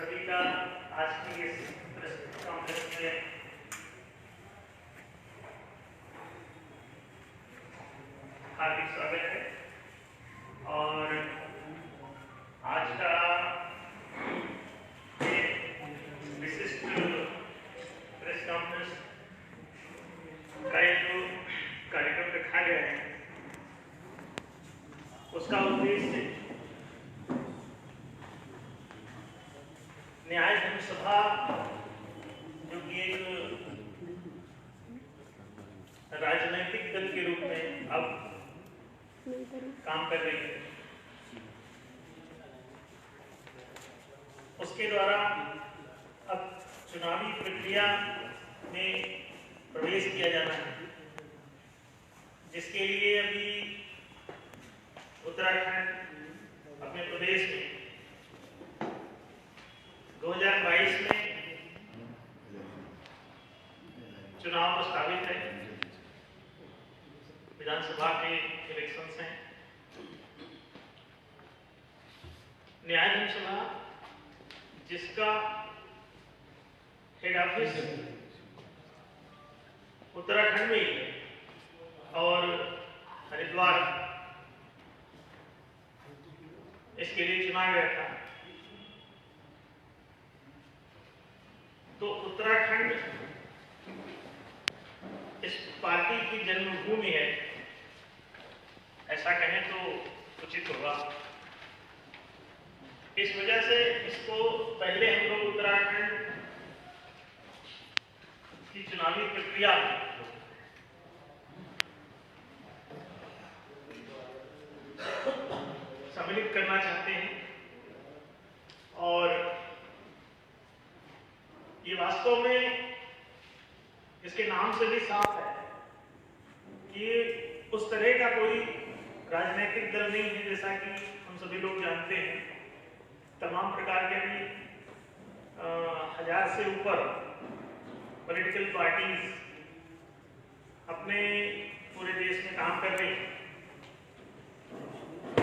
सभी का आज की इस प्रेस कॉन्फ्रेंस में हार्दिक स्वागत है। और आज का ये विशिष्ट प्रेस कॉन्फ्रेंस का ये जो कार्यक्रम रखा गया है उसका उद्देश्य न्याय धर्म सभा जो कि एक राजनैतिक दल के रूप में अब काम कर रही है, उसके द्वारा अब चुनावी प्रक्रिया में प्रवेश किया जाना है, जिसके लिए अभी उत्तराखंड अपने प्रदेश में 2022 में चुनाव प्रस्तावित है। विधानसभा के इलेक्शंस हैं। न्याय धर्म सभा जिसका हेड ऑफिस उत्तराखंड में ही है और हरिद्वार इसके लिए चुना गया था, तो उत्तराखंड इस पार्टी की जन्मभूमि है, ऐसा कहें तो उचित होगा। इस वजह से इसको पहले हम लोग उत्तराखंड की चुनावी प्रक्रिया सम्मिलित करना चाहते हैं। और ये वास्तव में इसके नाम से भी साफ है कि उस तरह का कोई राजनीतिक दल नहीं है, जैसा कि हम सभी लोग जानते हैं। तमाम प्रकार के भी 1000 से ऊपर पॉलिटिकल पार्टीज अपने पूरे देश में काम कर रही हैं।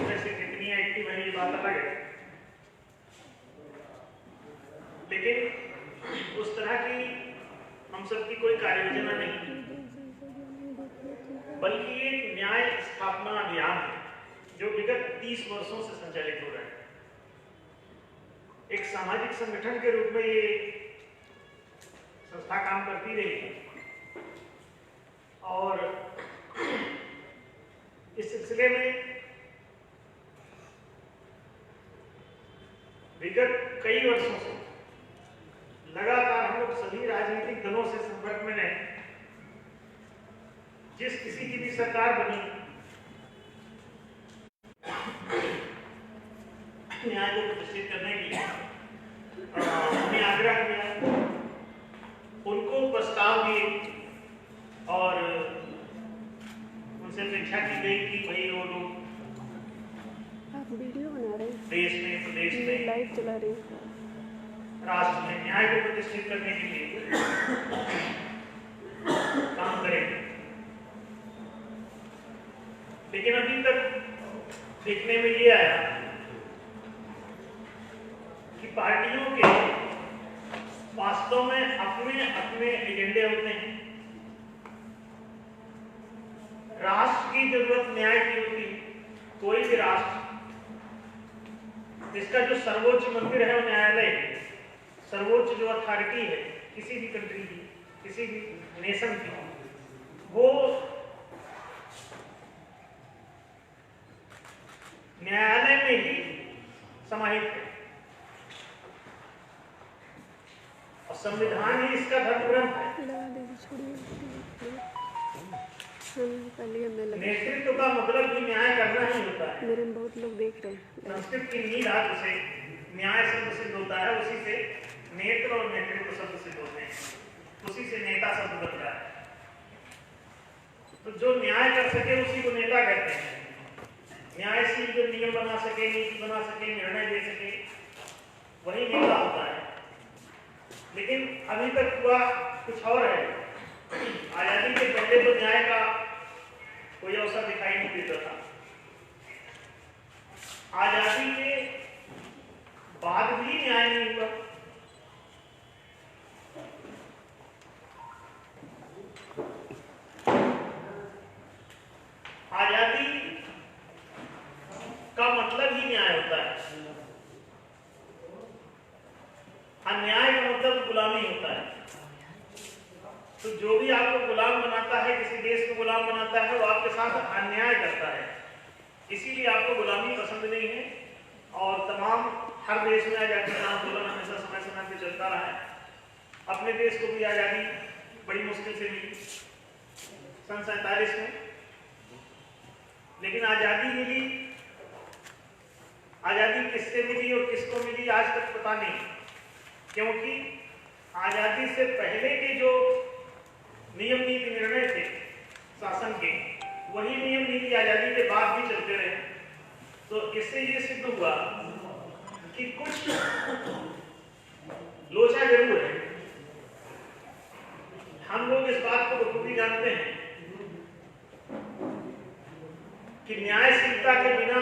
वैसे कितनी एक्टिव है ये बात अलग है, लेकिन उस तरह की हम सबकी कोई कार्य योजना नहीं, बल्कि एक न्याय स्थापना अभियान है जो विगत 30 वर्षों से संचालित हो रहा है। एक सामाजिक संगठन के रूप में ये संस्था काम करती रही है और इस सिलसिले में विगत कई वर्षों से लगातार हम लोग सभी राजनीतिक दलों से संपर्क में रहे। जिस किसी की भी सरकार बनी, न्याय को प्रतिष्ठित करने के लिए हमने आग्रह किया, उनको प्रस्ताव दिए और उनसे अपेक्षा की गई कि भाई वो लोग वीडियो बना रहे हैं, देश में, प्रदेश में, लाइव चला रहे हैं, राष्ट्र में न्याय को प्रतिष्ठित करने के लिए काम करेंगे। लेकिन अभी तक देखने में ये आया कि पार्टियों के वास्तव में अपने अपने एजेंडे होते हैं। राष्ट्र की जरूरत न्याय की होती है। कोई भी राष्ट्र जिसका जो सर्वोच्च मंदिर है वो न्यायालय है, सर्वोच्च जो अथॉरिटी है किसी भी कंट्री की, किसी भी नेशन की, वो न्यायालय में ही समाहित है और संविधान ही इसका धर्म ग्रंथ है। नेतृत्व का मतलब भी न्याय करना ही होता है। मेरे में बहुत लोग देख रहे हैं। संस्कृत की नींव धातु से न्याय शब्द सिद्ध होता है, उसी से नेत्र और नेतृत्व शब्द सिद्ध होते हैं, उसी से नेता शब्द बनता है। तो जो न्याय कर सके उसी को नेता कहते हैं। न्यायशील जो नियम बना सके, नीति बना सके, निर्णय दे सके, वही नेता होता है। लेकिन अभी तक हुआ कुछ और है। आजादी के पहले तो न्याय का कोई अवसर दिखाई नहीं देता था। आजादी के बाद भी न्याय नहीं हुआ। अन्याय का मतलब गुलामी होता है। तो जो भी आपको गुलाम बनाता है, किसी देश को गुलाम बनाता है, वो आपके साथ अन्याय करता है। इसीलिए आपको गुलामी पसंद नहीं है। और तमाम हर देश में आजादी का आंदोलन हमेशा समय समय पे चलता रहा है। अपने देश को भी आजादी बड़ी मुश्किल से मिली सन 47 में, लेकिन आजादी मिली, आजादी किससे मिली और किसको मिली आज तक पता नहीं, क्योंकि आजादी से पहले के जो नियम नीति निर्णय थे शासन के, वही नियम नीति आजादी के बाद भी चलते रहे। तो इससे ये सिद्ध हुआ कि कुछ लोचा जरूर है। हम लोग इस बात को बखूबी जानते हैं कि न्यायशीलता के बिना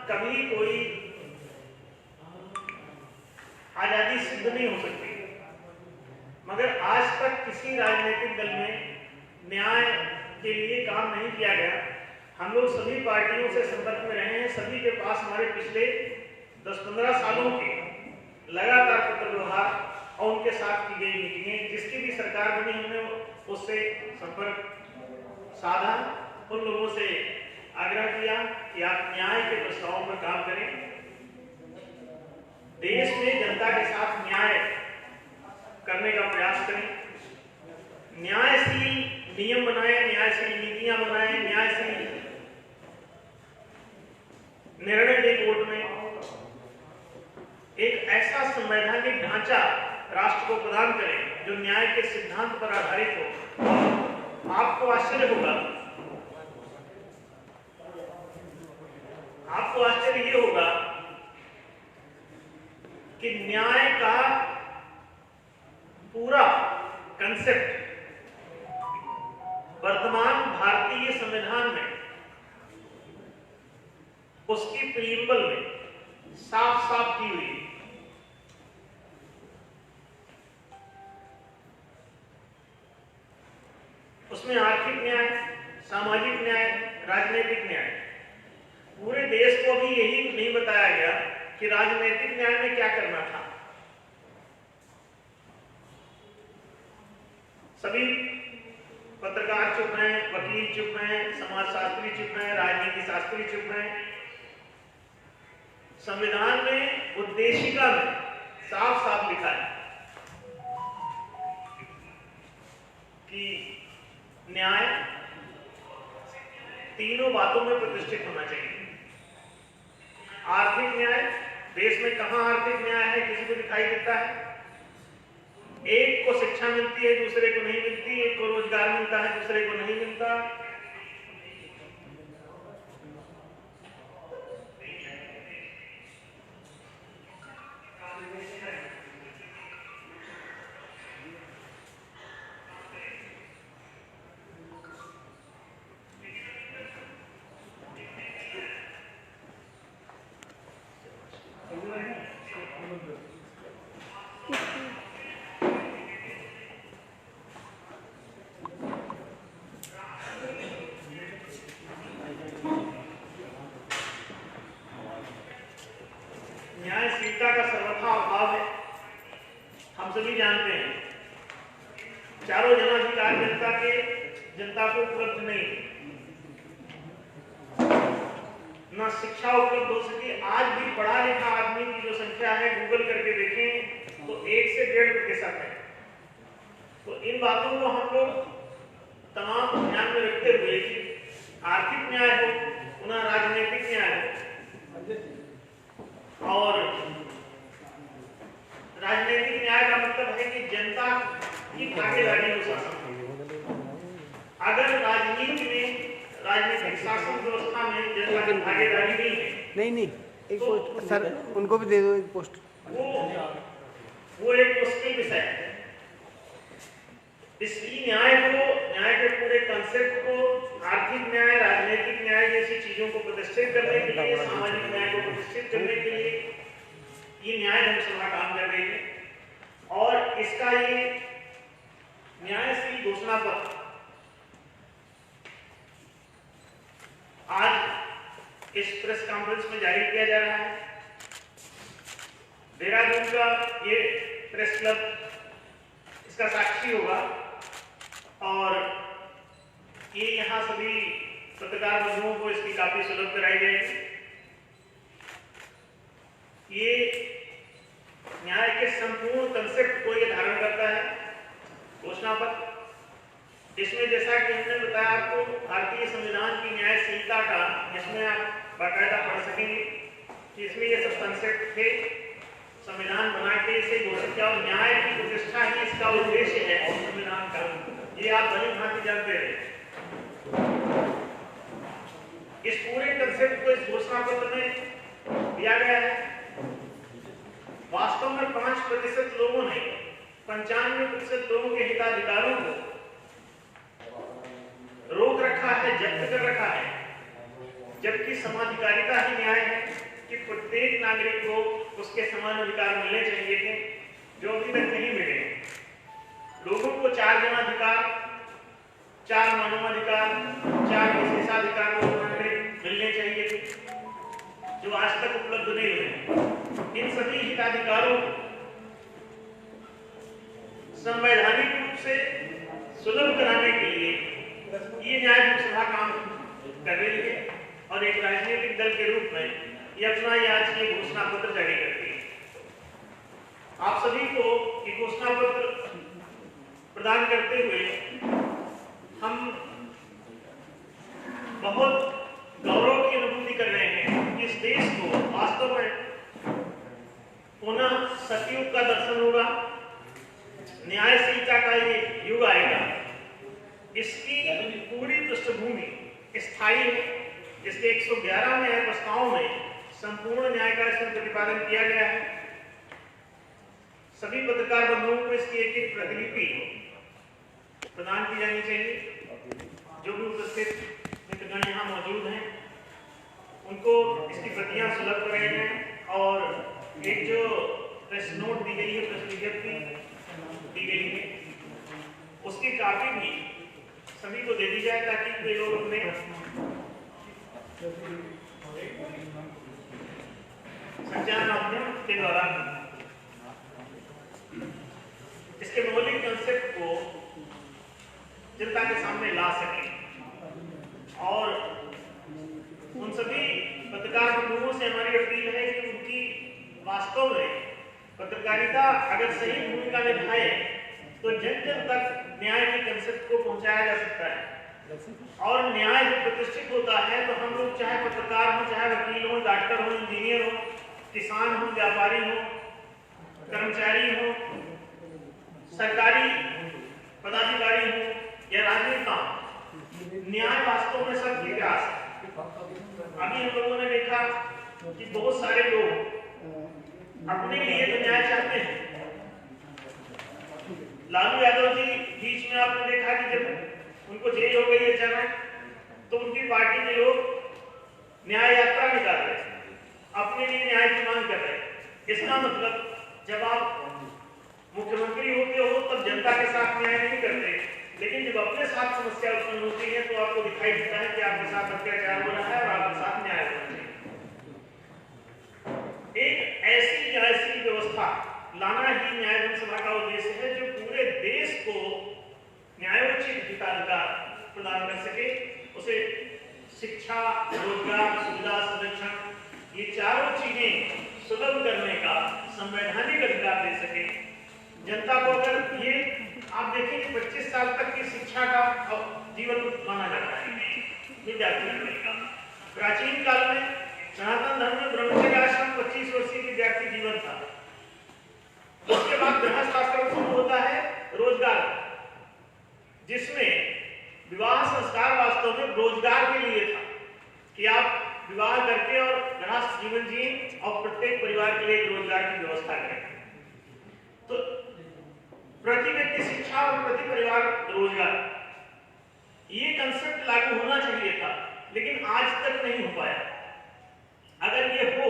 कभी कोई आजादी सिद्ध नहीं हो सकती। मगर आज तक किसी राजनीतिक दल में न्याय के लिए काम नहीं किया गया। हम लोग सभी पार्टियों से संपर्क में रहे हैं, सभी के पास हमारे पिछले 10-15 सालों के लगातार पत्र व्यवहार और उनके साथ की गई मीटिंगें, जिसकी भी सरकार बनी हमने उससे संपर्क साधा, उन लोगों से आग्रह किया कि आप न्याय के प्रस्तावों पर काम करें, देश में जनता के साथ न्याय करने का प्रयास करें, न्यायशील नियम बनाए, न्यायशील नीतियां बनाए, न्यायशील निर्णय दे कोर्ट में, एक ऐसा संवैधानिक ढांचा राष्ट्र को प्रदान करें जो न्याय के सिद्धांत पर आधारित हो। आपको आश्चर्य होगा, आपको आश्चर्य ये होगा कि न्याय का पूरा कंसेप्ट वर्तमान भारतीय संविधान में, उसकी प्रीएम्बल में साफ साफ की हुई है। उसमें आर्थिक न्याय, सामाजिक न्याय, राजनीतिक न्याय, पूरे देश को भी यही नहीं बताया गया कि राजनीतिक न्याय में क्या करना था। सभी पत्रकार चुप हैं, वकील चुप हैं, समाजशास्त्री चुप हैं, राजनीति शास्त्री चुप हैं। संविधान में उद्देशिका में साफ साफ लिखा है कि न्याय तीनों बातों में प्रतिष्ठित होना चाहिए। आर्थिक न्याय, देश में कहां आर्थिक न्याय है किसी को दिखाई देता है? एक को शिक्षा मिलती है, दूसरे को नहीं मिलती, एक को रोजगार मिलता है, दूसरे को नहीं मिलता। न्यायशीलता का सर्वथा अभाव है, हम सभी जानते हैं। चारों जनाधिकार जनता को उपलब्ध नहीं, ना शिक्षा उपलब्ध हो सकी। आज भी पढ़ा लिखा आदमी की जो संख्या है, गूगल करके देखें तो 1 से 1.5% है। तो इन बातों को हम लोग तमाम ध्यान में रखते हुए कि आर्थिक न्याय हो, पुनः राजनीतिक न्याय हो, और राजनीतिक न्याय का मतलब है कि जनता की भागीदारी हो शासन में। अगर राजनीति में, राजनीतिक शासन व्यवस्था में जनता की भागीदारी नहीं है, नहीं एक तो पोस्ट सर उनको भी दे दो एक पोस्ट, वो एक मुश्किल विषय है। इसलिए न्याय के पूरे कंसेप्ट को, आर्थिक न्याय, राजनीतिक न्याय जैसी चीजों को प्रतिष्ठित करने के लिए, सामाजिक न्याय को प्रतिष्ठित करने के लिए ये न्याय धर्मसभा काम कर रही है। और इसका ये न्यायशील घोषणा पत्र आज इस प्रेस कॉन्फ्रेंस में जारी किया जा रहा है। देहरादून का ये प्रेस क्लब इसका साक्षी होगा और ये यहाँ सभी पत्रकार बंधुओं को इसकी काफी सुलभ कराई जाएगी। ये न्याय के संपूर्ण कंसेप्ट को ये धारण करता है घोषणा पत्र। इसमें जैसा कि हमने बताया आपको भारतीय संविधान की न्यायशीलता का, इसमें आप बाकायदा पढ़ सकेंगे कि इसमें ये सब कंसेप्ट थे। संविधान बना के इसे घोषित किया और न्याय की प्रतिष्ठा ही इसका उद्देश्य है संविधान का, ये आप भली भांति जानते हैं। इस पूरे कंसेप्ट को इस घोषणा पत्र में दिया गया है। वास्तव में 5% लोगों ने 95% लोगों के हिताधिकारों को रोक रखा है, जब्त कर रखा है, जबकि समाधिकारिता ही न्याय है कि प्रत्येक नागरिक को उसके समान अधिकार मिलने चाहिए थे, जो अभी तक नहीं मिले। लोगों को 4 जनाधिकार, 4 मानवाधिकार, 4 विशेषाधिकार मिलने चाहिए थे, जो आज तक उपलब्ध नहीं हुए। इन सभी हिताधिकारों को संवैधानिक रूप से सुलभ कराने के लिए ये न्याय लोकसभा काम कर रही है और एक राजनीतिक दल के रूप में ये अपना आज ये घोषणा पत्र जारी करती है। आप सभी को ये घोषणा पत्र प्रदान करते हुए हम बहुत गौरव की अनुभूति कर रहे हैं कि इस देश को वास्तव में पुनः सतयुग का दर्शन होगा, न्यायशीलता का ये युग आएगा। इसकी पूरी पृष्ठभूमि स्थायी है। इसके 111 न्याय प्रस्तावों में संपूर्ण न्याय का इसमें प्रतिपादन किया गया है। सभी पत्रकार बंधुओं को इसकी एक प्रतिलिपि प्रदान की जानी चाहिए। जो भी उपस्थित मित्रगण यहाँ मौजूद हैं उनको इसकी प्रतियां सुलभ कराई जाएं और एक जो प्रेस नोट दी गई है, प्रेस विज्ञप्ति दी गई है, उसकी कापी भी सभी को दे दी जाए ताकि वे लोग अपने संचार माध्यम के द्वारा इसके मौलिक कंसेप्ट को जनता के सामने ला सके। और उन सभी पत्रकार बंधुओं से हमारी अपील है कि उनकी वास्तव में पत्रकारिता अगर सही भूमिका निभाए तो जन जन तक न्याय के कंसेप्ट को पहुंचाया जा सकता है। और न्याय जब प्रतिष्ठित होता है तो हम लोग चाहे पत्रकार हो, चाहे वकील हो, डॉक्टर हो, इंजीनियर हो, किसान हो, व्यापारी हो, कर्मचारी हो, सरकारी पदाधिकारी हो या राजनेता हो, न्याय वास्तव में सबकी प्यास है। अभी हम लोगों ने देखा कि बहुत सारे लोग अपने लिए तो न्याय चाहते हैं। लालू यादव जी बीच में आपने देखा कि जब उनको जेल हो गई अचानक तो उनकी पार्टी के लोग न्याय यात्रा निकाल रहे, अपने लिए न्याय की मांग कर रहे। इसका मतलब जब आप मुख्यमंत्री होते हो तब जनता के साथ न्याय नहीं करते, लेकिन जब अपने साथ समस्या उत्पन्न होती है तो आपको दिखाई देता है कि आपके साथ अत्याचार हो रहा है और आपके साथ न्याय होना चाहिए। एक ऐसी न्यायशील व्यवस्था लाना ही न्याय लोकसभा का उद्देश्य है जो पूरे देश को न्यायोचित हिताधिकार प्रदान कर सके, उसे शिक्षा, रोजगार, सुविधा, संरक्षण ये चारों चीजें सुलभ करने का संवैधानिक अधिकार दे सके। जनता को अगर ये आप देखें कि 25 साल तक की शिक्षा का जीवन माना जाता है विद्यार्थी का। प्राचीन काल में सनातन धर्म में ब्रह्मचर्य आश्रम 25 वर्षीय विद्यार्थी जीवन था। उसके बाद गृहस्थ आश्रम शुरू होता है रोजगार, जिसमें विवाह संस्कार वास्तव में रोजगार के लिए था कि आप विवाह करके और गृहस्थ जीवन जिए और प्रत्येक परिवार के लिए एक रोजगार की व्यवस्था करें। तो प्रति व्यक्ति शिक्षा और प्रति परिवार रोजगार, ये कंसेप्ट लागू होना चाहिए था, लेकिन आज तक नहीं हो पाया। अगर ये हो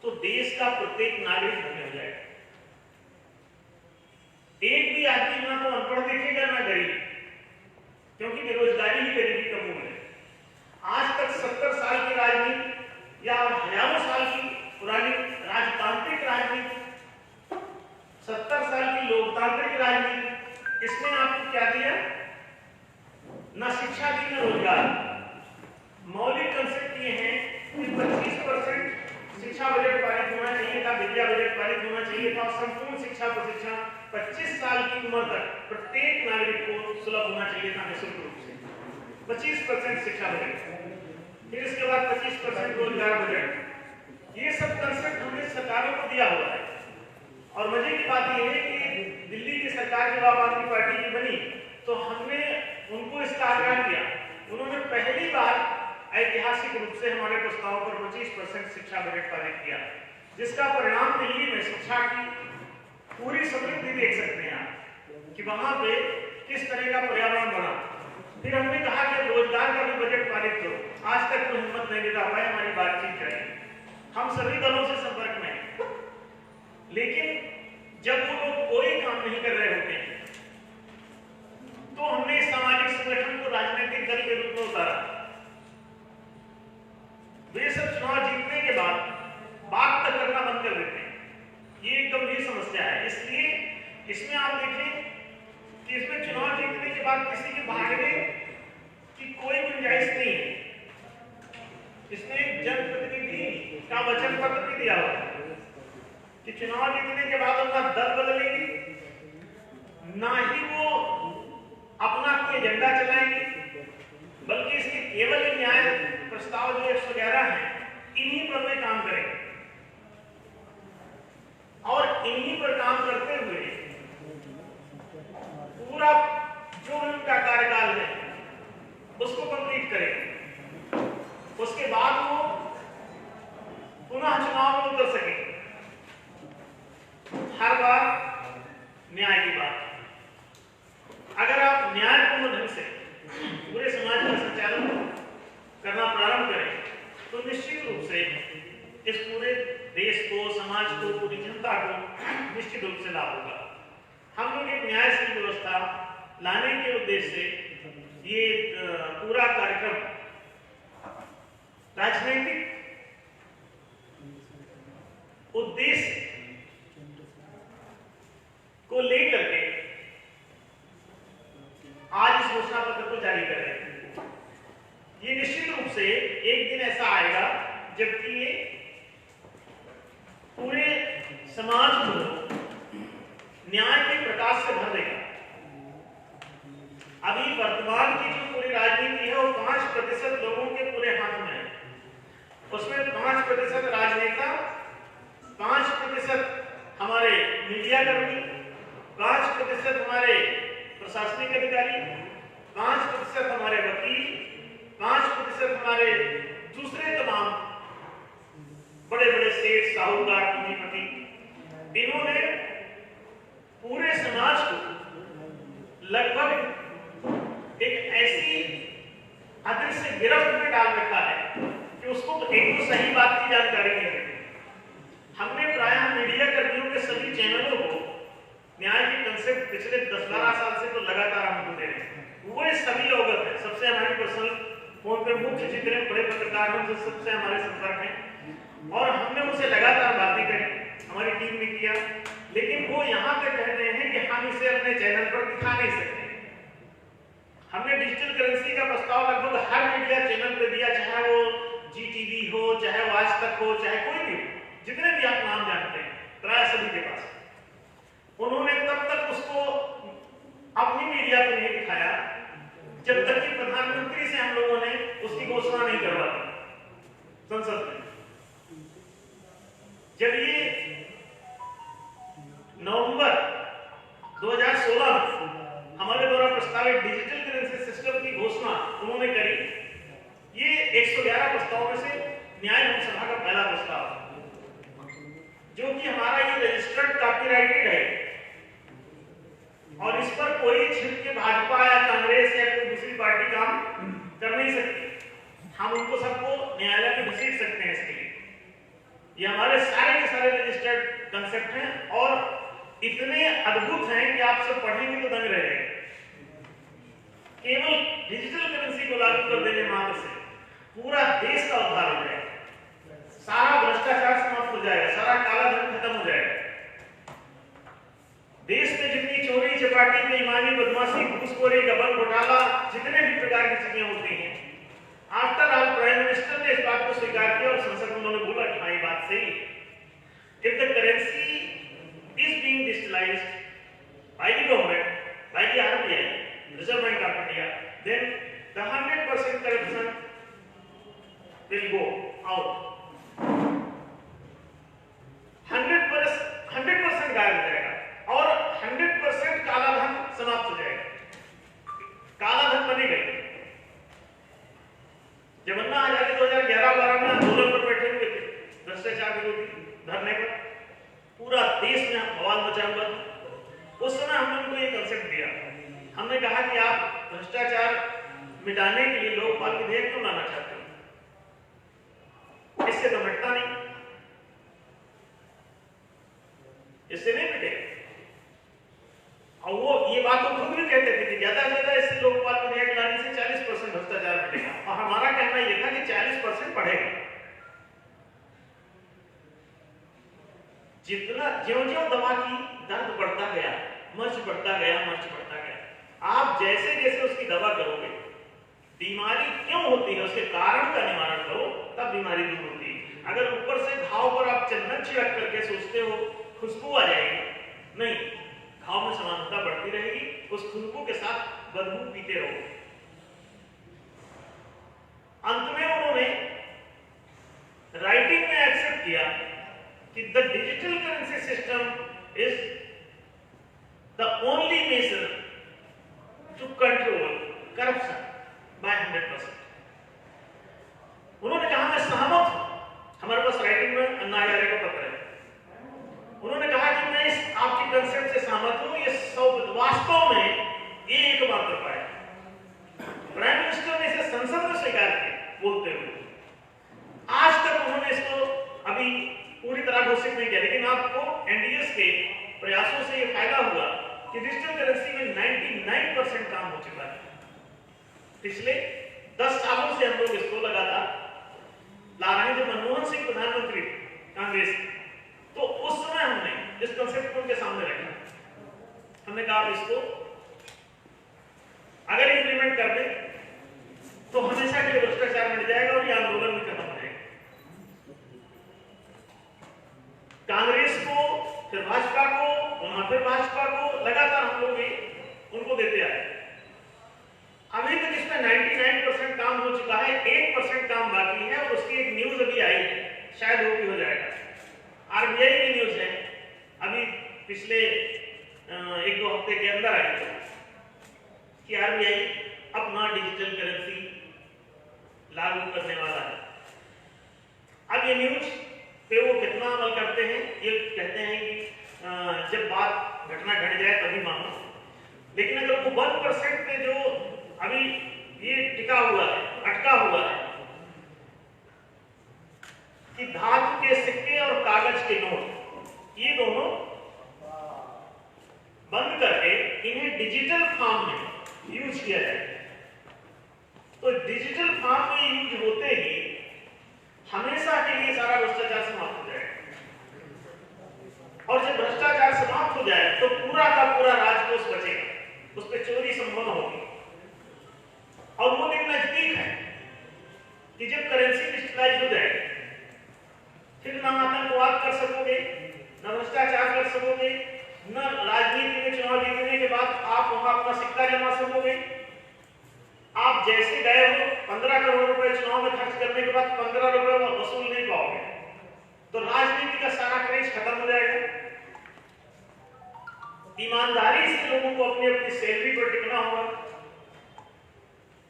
तो देश का प्रत्येक नागरिक धन्य हो जाएगा। एक भी आदमी ना तो अनपढ़ दिखेगा ना गरीब, क्योंकि बेरोजगारी ही गरीबी का मूल है। आज तक 70 साल की राजनीति या हजारों साल की पुरानी राजनीति चाहिए था। संपूर्ण शिक्षा प्रशिक्षण 25 साल की उम्र तक प्रत्येक नागरिक को सुलभ होना चाहिए था निःशुल्क रूप से। 25% शिक्षा बजट, फिर इसके बाद 25% रोजगार बजट। ये सब कंसेप्ट हमने सरकारों को दिया हुआ है। और मजे की बात यह है कि दिल्ली की सरकार जब आम आदमी पार्टी की बनी तो हमने उनको इसका आग्रह किया। उन्होंने पहली बार ऐतिहासिक रूप से हमारे प्रस्ताव पर 25% शिक्षा बजट पारित किया, जिसका परिणाम दिल्ली में शिक्षा की पूरी समृद्धि देख सकते हैं आप कि वहां पे किस तरह का पर्यावरण बना। फिर हमने कहा कि रोजगार का भी बजट पारित करो। आज तक कोई हिम्मत नहीं जुटा पाए हमारी बातचीत करें। हम सभी दलों से संपर्क में हैं, लेकिन जब वो लोग कोई काम नहीं कर रहे होते हैं तो हमने इस सामाजिक संगठन को राजनीतिक दल के रूप में उतारा। वे सब चुनाव जीतने के बाद बात तक करना बंद कर देते हैं। ये एक गंभीर समस्या है। इसलिए इसमें आप देखें कि इसमें चुनाव जीतने के बाद किसी के भागने की कोई गुंजाइश नहीं है। इसमें एक जनप्रतिनिधि का वचन पत्र भी दिया हुआ है कि चुनाव जीतने के बाद उनका दल बदलेगी, ना ही वो अपना कोई एजेंडा चलाएंगे, बल्कि इसके केवल न्याय प्रस्ताव जो 111 है इन्हीं पर वे काम करेंगे। और इन्हीं पर काम करते हुए पूरा जो उनका कार्यकाल है उसको कंप्लीट करेंगे। उसके बाद वो पुनः चुनाव में उतर सकेंगे। हर बार न्याय की बात। अगर आप न्यायपूर्ण ढंग से पूरे समाज का संचालन करना प्रारंभ करें तो निश्चित रूप से इस पूरे देश को, समाज को, पूरी जनता को निश्चित रूप से लाभ होगा। हम लोग एक न्यायशील व्यवस्था लाने के उद्देश्य से ये पूरा कार्यक्रम राजनीतिक उद्देश्य को लेकर के आज इस घोषणा पत्र को जारी कर रहे हैं। ये निश्चित रूप से एक दिन ऐसा आएगा जबकि ये पूरे समाज को न्याय के प्रकाश से भर देगा। अभी वर्तमान की जो पूरी राजनीति है वो 5% लोगों के पूरे हाथ में है। उसमें 5% राजनेता, 5% हमारे मीडिया कर्मी, 5% हमारे प्रशासनिक अधिकारी, 5% हमारे वकील, 5% हमारे दूसरे तमाम बड़े बड़े सेठ, साहूकार, पूंजीपति। इन्होंने पूरे समाज को लगभग एक ऐसी अदृश्य गिरफ्त में डाल रखा है कि उसको एक तो सही बात की जानकारी नहीं है। हमने प्रायः मीडिया कर्मियों के सभी चैनलों को न्याय के कंसेप्ट पिछले 10-12 साल से तो लगातार हम दे रहे हैं। वो सभी अवगत है। सबसे हमारी पर्सनल फोन पे मुख्य जितने बड़े पत्रकार हैं सबसे हमारे संपर्क हैं और हमने उनसे लगातार बातें करी, हमारी टीम ने किया। लेकिन वो यहाँ तक कहते हैं कि हम इसे अपने चैनल पर दिखा नहीं सकते। हमने डिजिटल करेंसी का प्रस्ताव लगभग हर मीडिया चैनल पे दिया, चाहे वो GTV हो, चाहे वो आज तक हो, चाहे कोई भी हो, जितने भी आप नाम जानते हैं, प्राय सभी के पास। उन्होंने तब तक उसको अपनी मीडिया पर नहीं दिखाया जब तक कि प्रधानमंत्री से हम लोगों ने उसकी घोषणा नहीं करवा दी संसद में। जब ये नवंबर 2016 में हमारे द्वारा प्रस्तावित डिजिटल करेंसी सिस्टम की घोषणा उन्होंने करी, ये 111 प्रस्तावों में से न्याय लोकसभा का पहला प्रस्ताव, जो कि हमारा ये रजिस्टर्ड कॉपीराइटेड है और इस पर कोई छिप के भाजपा या कांग्रेस या कोई दूसरी पार्टी काम कर नहीं सकती। हम उनको सबको न्यायालय में घसीट सकते हैं इसके लिए। ये हमारे सारे के सारे रजिस्टर्ड कंसेप्ट हैं और इतने अद्भुत हैं कि आप सब पढ़ेंगे तो दंग रह जाएंगे। केवल डिजिटल करेंसी को लागू कर देने मात्र से पूरा देश का उद्धार हो जाएगा, सारा भ्रष्टाचार समाप्त हो जाएगा, सारा काला धन खत्म हो जाएगा। देश में जितनी चोरी चपाटी, बेईमानी, बदमाशी, घूसखोरी, गबन घोटाला, जितने भी प्रकार की चीजें होती हैं, आफ्टर ऑल प्राइम मिनिस्टर ने इस बात को स्वीकार किया और संसद में उन्होंने बोला कि हाँ ये बात सही है। If the currency धरने पर, पूरा देश में बवाल मचा हुआ था। उस समय हमने उनको ये कंसेप्ट दिया, हमने कहा कि आप भ्रष्टाचार मिटाने के लिए लोकपाल विधेयक क्यों लाना चाहते हो? इससे तो मिटता नहीं, इससे नहीं मिटेगा। और वो ये बात तो खुद भी कहते थे कि ज्यादा से ज्यादा इससे लोकपाल विधेयक लाने से 40% भ्रष्टाचार मिटेगा, और हमारा कहना यह था कि 40% बढ़ेगा। जितना ज्यों-ज्यों दवा की दर्द बढ़ता गया, मर्ज बढ़ता गया, आप जैसे जैसे उसकी दवा करोगे, बीमारी क्यों होती है उसके कारण का निवारण करो, तब बीमारी दूर होती है। अगर ऊपर से घाव पर आप चंदन छिड़क करके सोचते हो खुशबू आ जाएगी, नहीं, घाव में समानता बढ़ती रहेगी, उस खुशबू के साथ बदबू पीते रहो। अंत में उन्होंने राइटिंग में एक्सेप्ट किया कि the digital currency system is the only measure to control corruption by 100%। उन्होंने कहा मैं सहमत हूं, हमारे पास राइटिंग में अन्ना हजारे का पत्र है, उन्होंने कहा कि मैं इस आपकी कंसेप्ट से सहमत हूं, ये वास्तव में ये एकमात्र उपाय है। प्राइम मिनिस्टर ने इसे संसद में स्वीकार किया बोलते हुए, आज तक उन्होंने इसको अभी पूरी तरह घोषित नहीं किया, लेकिन आपको एनडीएस के प्रयासों से यह फायदा हुआ कि डिजिटल करेंसी में 99% काम हो चुका है। पिछले 10 सालों से हम लोग इसको लगातार ला रहे हैं। जब मनमोहन सिंह प्रधानमंत्री कांग्रेस, तो उस समय हमने इस कंसेप्ट को उनके सामने रखा, हमने कहा इसको अगर इंप्लीमेंट कर दे तो हमेशा के लिए भ्रष्टाचार मिट जाएगा और ये आंदोलन भी खत्म हो जाएगा। कांग्रेस को, फिर भाजपा को, फिर भाजपा को लगातार हम लोग उनको देते आए। अभी तक इसमें 99% काम हो चुका है, 1% काम बाकी है, और उसकी एक न्यूज अभी आई है, शायद वो भी हो जाएगा। आरबीआई की न्यूज है, अभी पिछले 1-2 हफ्ते के अंदर आई है कि आरबीआई अपना डिजिटल करेंसी लागू करने वाला है। अब ये न्यूज पे वो कितना अमल करते हैं, ये कहते हैं कि जब बात घटना घट जाए तभी मानो, लेकिन अगर वो 1% पे जो अभी ये टिका हुआ है, अटका हुआ है कि धातु के सिक्के और कागज के नोट, ये दोनों बंद करके इन्हें डिजिटल फॉर्म में यूज किया जाए, तो डिजिटल फॉर्म में यूज होते ही हमेशा के लिए सारा भ्रष्टाचार समाप्त हो जाएगा। और जब भ्रष्टाचार समाप्त हो जाए तो पूरा का पूरा राजकोष बचेगा, उस पर चोरी संभव होगी। और वो दिन नजदीक है कि जब करेंसी डिजिटलाइज हो जाएगी, फिर ना आतंकवाद कर सकोगे, न भ्रष्टाचार कर सकोगे, न राजनीति में चुनाव जीतने के बाद आप वहां अपना सिक्का जमा सकोगे। आप जैसे गए हो 15 करोड़ रुपए चुनाव में खर्च करने के बाद 15 रुपए वसूल नहीं पाओगे, तो राजनीति का सारा क्रेज खत्म हो जाएगा। ईमानदारी से लोगों को अपनी अपनी सैलरी पर टिकना होगा,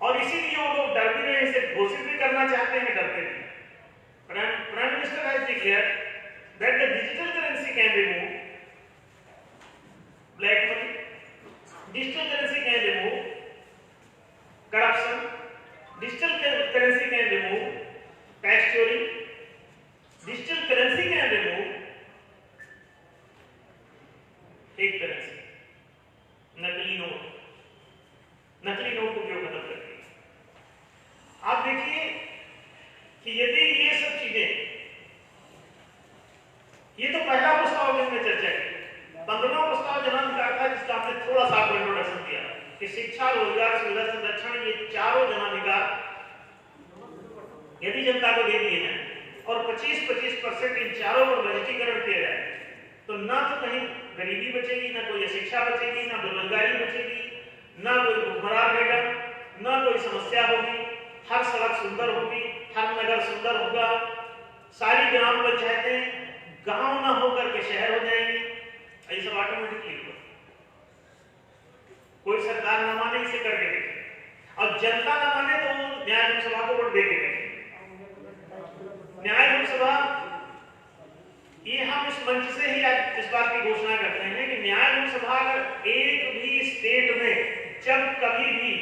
और इसीलिए वो लोग डर भी रहे, इसे घोषित भी करना चाहते हैं, डरते थे। Prime minister has declared that the digital currency can remove black money, digital currency can remove corruption, digital currency can remove tax चोरी, digital currency can remove fake currency, नकली नोट को क्यों खत्म करती है। आप देखिए कि यदि ये सब चीजें, ये तो पहला प्रस्ताव जिसमें चर्चा की, 15वां प्रस्ताव जनाधिकार था, जिसका हमने थोड़ा सा इंट्रोडक्शन दिया कि शिक्षा, रोजगार, सुविधा, संरक्षण, ये चारों जनाधिकार यदि जनता को दे दिए जाए और 25% इन चारों पर बजटीकरण किया जाए, तो ना तो कहीं गरीबी बचेगी, ना कोई शिक्षा बचेगी, ना बेरोजगारी बचेगी, ना कोई भूखमरा रहेगा, ना कोई समस्या होगी, हर सड़क सुंदर होगी, हर नगर सुंदर होगा, सारी ग्राम पंचायतें गांव ना होकर के शहर हो जाएंगी। ये सब ऑटोमेटिकली होगा, कोई सरकार ना माने इसे करके देखे, और जनता ना माने तो न्याय लोकसभा को वोट दे के देखे। न्याय लोकसभा मंच से ही आज इस बात की घोषणा करते हैं कि न्याय लोकसभा अगर एक भी स्टेट में जब कभी भी,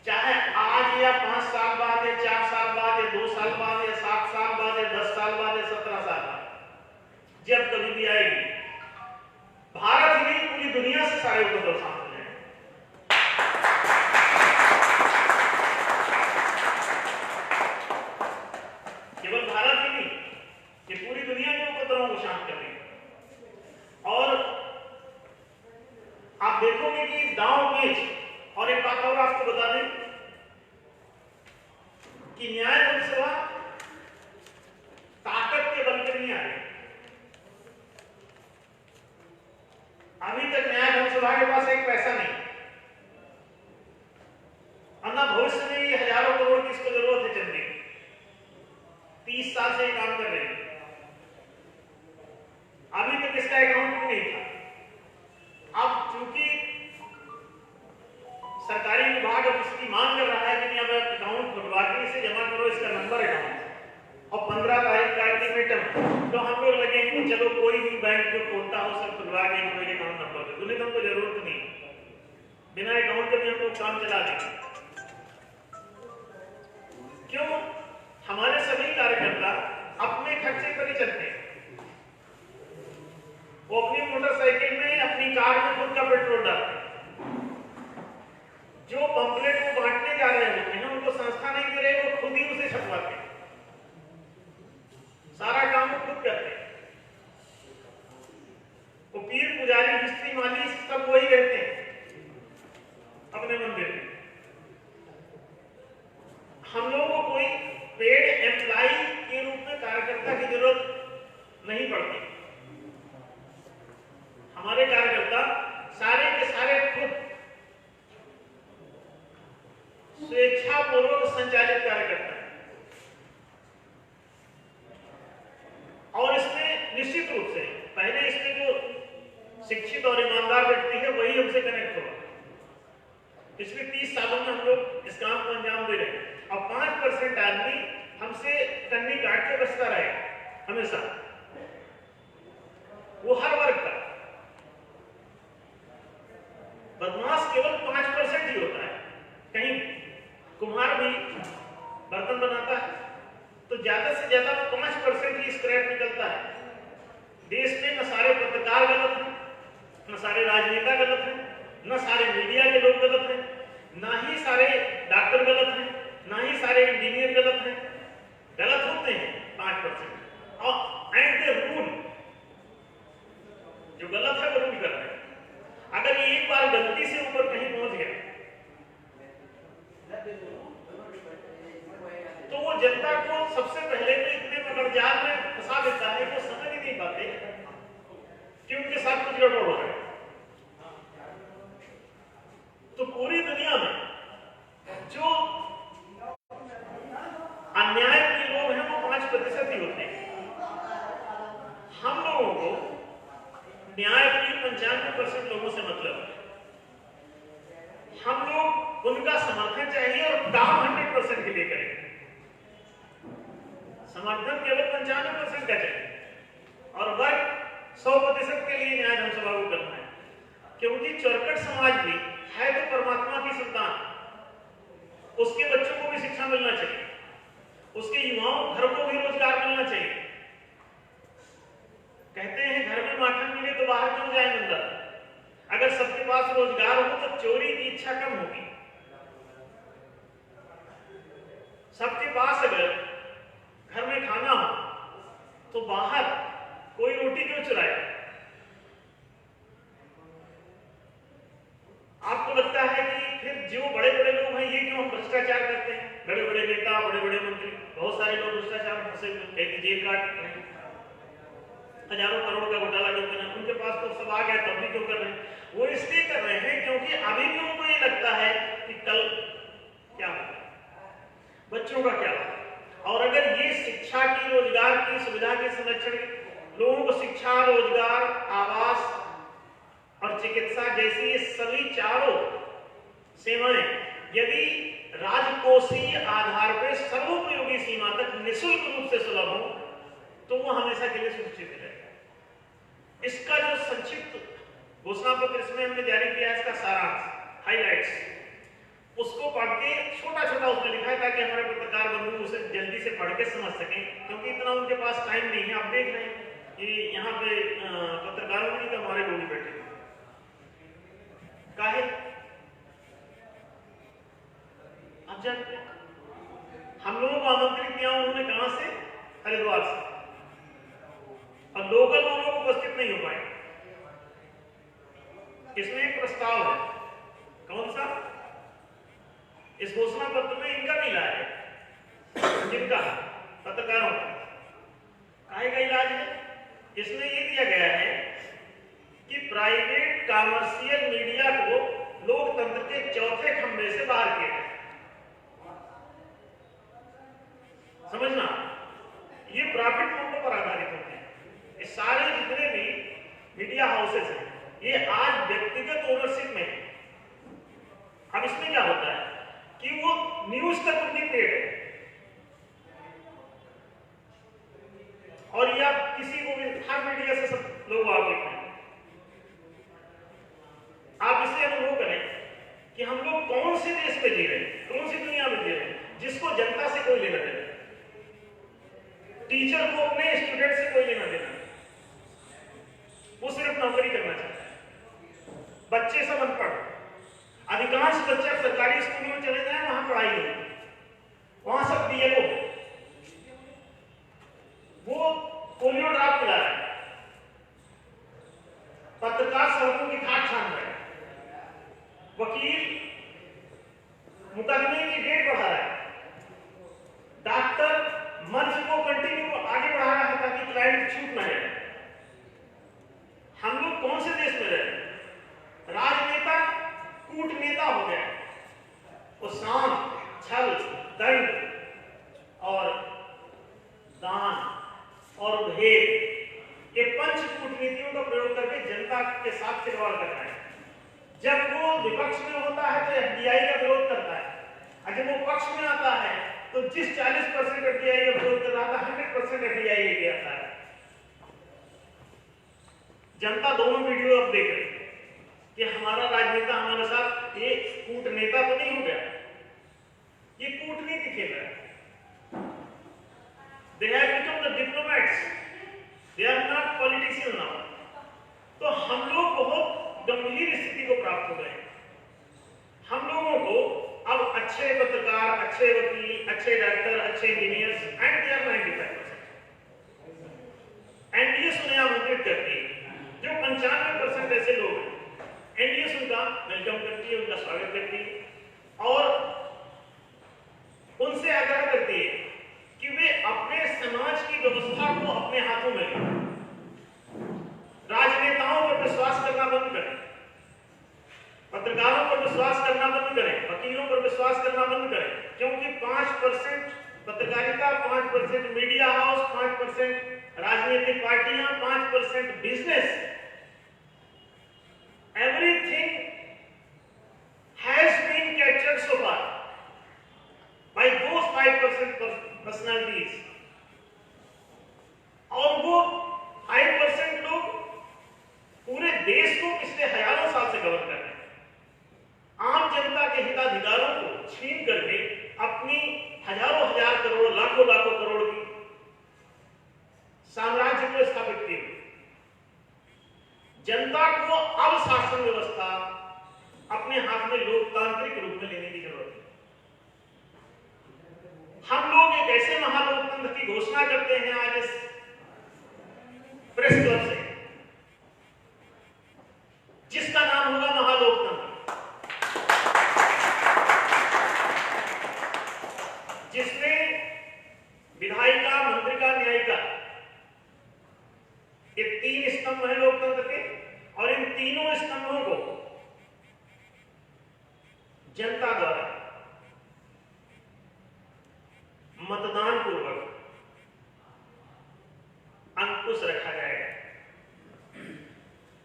चाहे आज या 5 साल बाद या 4 साल बाद या 2 साल बाद या 7 साल बाद या 10 साल बाद या 17 साल बाद, जब कभी भी आएगी, भारत ही नहीं पूरी दुनिया से सारे उपद्रव शांत हो जाएंगे। केवल भारत ही नहीं, ये पूरी दुनिया के उपद्रवों को शांत कर देंगे। और आप देखोगे कि दांव पेच, और एक बात और आपको बता दें कि न्याय लोकसभा ताकत के बल पर नहीं आ रही। अभी तक न्याय लोकसभा के पास एक पैसा नहीं, और ना भविष्य में ये हजारों करोड़ की इसको जरूरत है चलने की। 30 साल से काम कर रहे हैं, अभी तक इसका अकाउंट भी नहीं था। अब चूंकि सरकारी विभाग अब इसकी मांग कर रहा है कि नहीं, अब अकाउंट खुलवा के इसे जमा करो, इसका नंबर अकाउंट, और 15 तारीख का अल्टीमेटम, तो हम लोग लगे कि चलो कोई भी बैंक जो खोलता हो सब खुलवा के इनको अकाउंट नंबर दे, दुनिया को जरूरत नहीं, बिना अकाउंट के भी हम लोग काम चला देंगे। क्यों? हमारे सभी कार्यकर्ता अपने खर्चे पर ही चलते हैं। वो अपनी मोटरसाइकिल में, अपनी कार में खुद का पेट्रोल डालते हैं। जो पंपलेट को बांटने जा रहे होते हैं उनको संस्था नहीं दे रहे, वो खुद ही उसे छपवाते हैं। सारा काम वो खुद करते हैं। वो पीर, पुजारी, मिस्त्री, माली सब वही रहते हैं अपने मंदिर में। हम लोगों को कोई पेड एम्प्लॉय के रूप में कार्यकर्ता की जरूरत नहीं पड़ती। हमारे कार्यकर्ता सारे के सारे खुद स्वेच्छापूर्वक संचालित कार्यकर्ता है। और इसमें निश्चित रूप से पहले इसमें जो शिक्षित और ईमानदार व्यक्ति है वही हमसे कनेक्ट होगा। पिछले 30 सालों में हम लोग इस काम को अंजाम दे रहे हैं। अब 5% आदमी हमसे कन्नी काट के बचता रहेगा हमेशा, वो हर वर्ग का। बदमाश केवल 5% ही होता है। कहीं कुम्हार भी बर्तन बनाता है तो ज्यादा से ज्यादा 5% ही स्क्रैप निकलता है। देश में न सारे पत्रकार गलत हैं, न सारे राजनेता गलत हैं, न सारे मीडिया के लोग गलत हैं, ना ही सारे डॉक्टर गलत हैं, ना ही सारे इंजीनियर गलत हैं। गलत होते हैं 5%, और एंड द रूल, जो गलत है वो रूल कर रहे हैं। अगर ये एक बार गलती से ऊपर कहीं पहुंच गया तो वो जनता को सबसे पहले तो इतने मगरजाल में फंसा देता है कि वो समझ ही नहीं पाते कि उनके साथ कुछ गड़बड़ हो रहा है। तो पूरी दुनिया में जो अन्याय के लोग हैं वो 5% ही होते हैं। हम लोगों को न्यायप्रिय 95% लोगों से मतलब है। हम लोग उनका समर्थन चाहिए और काम 100% के लिए करेंगे। समर्थन केवल 95% का चाहिए और वर्ग 100% के लिए न्याय लोकसभा को करना है। क्योंकि चौरकट समाज भी है तो परमात्मा की संतान, उसके बच्चों को भी शिक्षा मिलना चाहिए, उसके युवाओं घर को भी रोजगार मिलना चाहिए। कहते हैं घर में माखन मिले तो बाहर क्यों जाए अंदर। अगर सबके पास रोजगार हो तो चोरी की इच्छा कम होगी। सबके पास अगर घर में खाना हो तो बाहर कोई रोटी क्यों चुराए। आपको लगता है कि फिर जो बड़े बड़े लोग हैं ये क्यों भ्रष्टाचार करते हैं। बड़े बड़े नेता, बड़े बड़े मंत्री, बहुत सारे लोग भ्रष्टाचार में फंसे हुए, जेल काट रहे हैं, हजारों करोड़ का घोटाला जो कर रहे हैं, उनके पास तो सब आ गया तब भी क्यों कर रहे हैं। वो इसलिए कर रहे हैं क्योंकि अभी भी उनको ये लगता है कि कल क्या होगा, बच्चों का क्या होगा। और अगर ये शिक्षा की, रोजगार की सुविधा के संरक्षण, लोगों को शिक्षा, रोजगार, आवास और चिकित्सा जैसी ये सभी चारों सेवाएं यदि राजकोषीय आधार पर सर्वोपयोगी सीमा तक निःशुल्क रूप से सुलभ हो तो वो हमेशा के लिए सुनिश्चित रहेगा। इसका जो संक्षिप्त घोषणा पत्र इसमें हमने जारी किया है, इसका सारांश, हाइलाइट्स, उसको पढ़ के छोटा छोटा उसमें लिखा है ताकि हमारे पत्रकार बंधु उसे जल्दी से पढ़ के समझ सकें, क्योंकि इतना उनके पास टाइम नहीं है। आप देख रहे हैं कि यहाँ पे पत्रकारों में तो हमारे लोग बैठे काहे, आप जानते हैं हम लोगों को आमंत्रित किया उन्होंने कहां से, हरिद्वार से, और लोकल लोग उपस्थित नहीं हो पाए। इसमें एक प्रस्ताव है, कौन सा, इस घोषणा पत्र में इनका भी इलाज है, जिनका पत्रकारों का काहे का इलाज है। इसमें यह दिया गया है कि प्राइवेट कॉमर्शियल मीडिया को लोकतंत्र के चौथे खंभे से बाहर किया जाए। समझना, ये प्रॉफिट मोड पर आधारित होते हैं। ये सारे जितने भी मीडिया हाउसेस हैं ये आज व्यक्तिगत ओनरशिप में है। अब इसमें क्या होता है कि वो न्यूज तक उनकी पेड है, और या किसी को भी हर मीडिया से सब लोग वाकिफ हैं। आप इसे अनुभव करें कि हम लोग कौन से देश में जी रहे हैं, कौन सी दुनिया में जी रहे हैं, जिसको जनता से कोई लेना देना, टीचर को अपने स्टूडेंट से कोई लेना देना, वो सिर्फ नौकरी करना चाहता है। बच्चे सब अनपढ़, अधिकांश बच्चे सरकारी स्कूल में चले जाए, वहां पढ़ाई नहीं, वहां सब बीएलओ, वो पोलियो ड्रॉप पिला रहा है, पत्रकार सड़कों की खाट छान रहा है, वकील मुकदमे की डेट बढ़ा रहा है, डॉक्टर मर्ज को कंटिन्यू आगे बढ़ा रहा है ताकि क्लाइंट छूट न जाए। हम लोग कौन से देश में रह रहे हैं? राजनेता कूटनेता हो गया, वो साम, छल, दंड और दान और भेद, ये पंच कूटनीतियों का प्रयोग करके जनता के साथ खिलवाड़ कर रहा है। जब वो विपक्ष में होता है तो एफडीआई का विरोध करता है, और जब वो पक्ष में आता है तो जिस 40% एफडीआई का विरोध कर रहा था 100% एफडीआई लेके आता है। जनता दोनों वीडियो अब देख रही है कि हमारा राजनेता हमारे साथ, ये कूटनेता तो नहीं हो गया, ये कूटनीति खेल रहा है। They have become the diplomats, they are not politicians now। तो हम लोग बहुत गंभीर स्थिति को प्राप्त हो गए। हम लोगों को अब अच्छे पत्रकार, अच्छे वकील, अच्छे डॉक्टर, अच्छे engineers and they are 95%, NDA सुने आमंत्रित करती है। जो 95% ऐसे लोग हैं, एनडीए उनका वेलकम करती है, उनका स्वागत करती है और उनसे आग्रह करती है कि वे अपने समाज की व्यवस्था को अपने हाथों में लें, राजनेताओं पर विश्वास करना बंद करें, पत्रकारों पर विश्वास करना बंद करें, वकीलों पर विश्वास करना बंद करें, क्योंकि 5% पत्रकारिता, 5% मीडिया हाउस, 5% राजनीतिक पार्टियां, 5% business, everything has been captured so far by those 5% personalities, और वो 5% लोग पूरे देश को पिछले हजारों साल से गवर्न कर रहे हैं। आम जनता के हिताधिकारों को छीन करके अपनी हजारों हजार करोड़, लाखों लाखों करोड़ की साम्राज्य को स्थापित किए। जनता को अब शासन व्यवस्था अपने हाथ में लोकतांत्रिक रूप में लेने की जरूरत है। हम लोग एक ऐसे महालोकतंत्र की घोषणा करते हैं आज इस प्रेस क्लब से, जिसका नाम होगा महालोकतंत्र, जिसमें विधायिका, मंत्रिका, न्यायिका, ये 3 स्तंभ हैं लोकतंत्र के, और इन तीनों स्तंभों को जनता द्वारा मतदान पूर्वक अंकुश रखा जाएगा।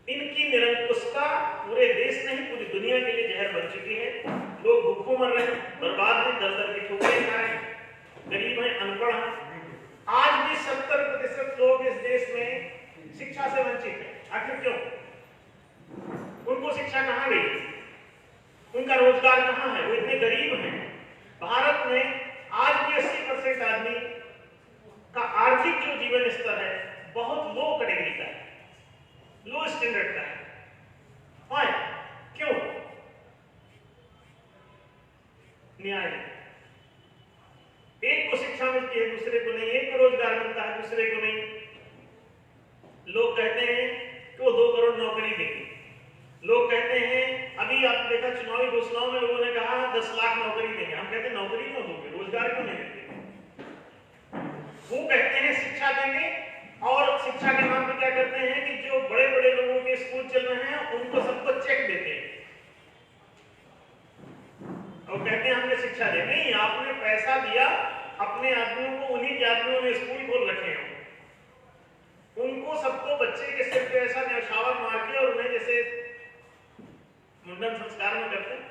इनकी निरंकुशता पूरे देश नहीं पूरी दुनिया के लिए जहर बन चुकी है। लोग भूखों मर रहे हैं, बर्बाद हैं, दर की ठोकरें खा रहे हैं, गरीब हैं, अनपढ़ हैं। आज भी 70% लोग इस देश में शिक्षा से वंचित हैं। बहुत लो कैटेगरी का है, लो स्टैंडर्ड का है। फाइन, क्यों? न्याय नहीं। एक को शिक्षा मिलती है, दूसरे को नहीं। एक को रोजगार मिलता है, दूसरे को नहीं। लोग कहते हैं कि वो 2 करोड़ नौकरी देंगे। लोग कहते हैं, अभी आप देखा चुनावी घोषणाओं में लोगों ने कहा 10 लाख नौकरी देंगे। हम कहते हैं नौकरी क्यों दोगे, रोजगार क्यों नहीं देंगे? वो कहते हैं शिक्षा देंगे, और शिक्षा के नाम पे क्या करते हैं कि जो बड़े बड़े लोगों के स्कूल चल रहे हैं उनको सबको चेक देते हैं और कहते हैं हमने शिक्षा दी। नहीं, आपने पैसा दिया अपने आदमियों को, उन्हीं के आदमियों ने स्कूल खोल रखे हैं, उनको सबको बच्चे के सिर पे ऐसा न्यौछावर मार के और उन्हें जैसे मुंडन संस्कार में करते हैं,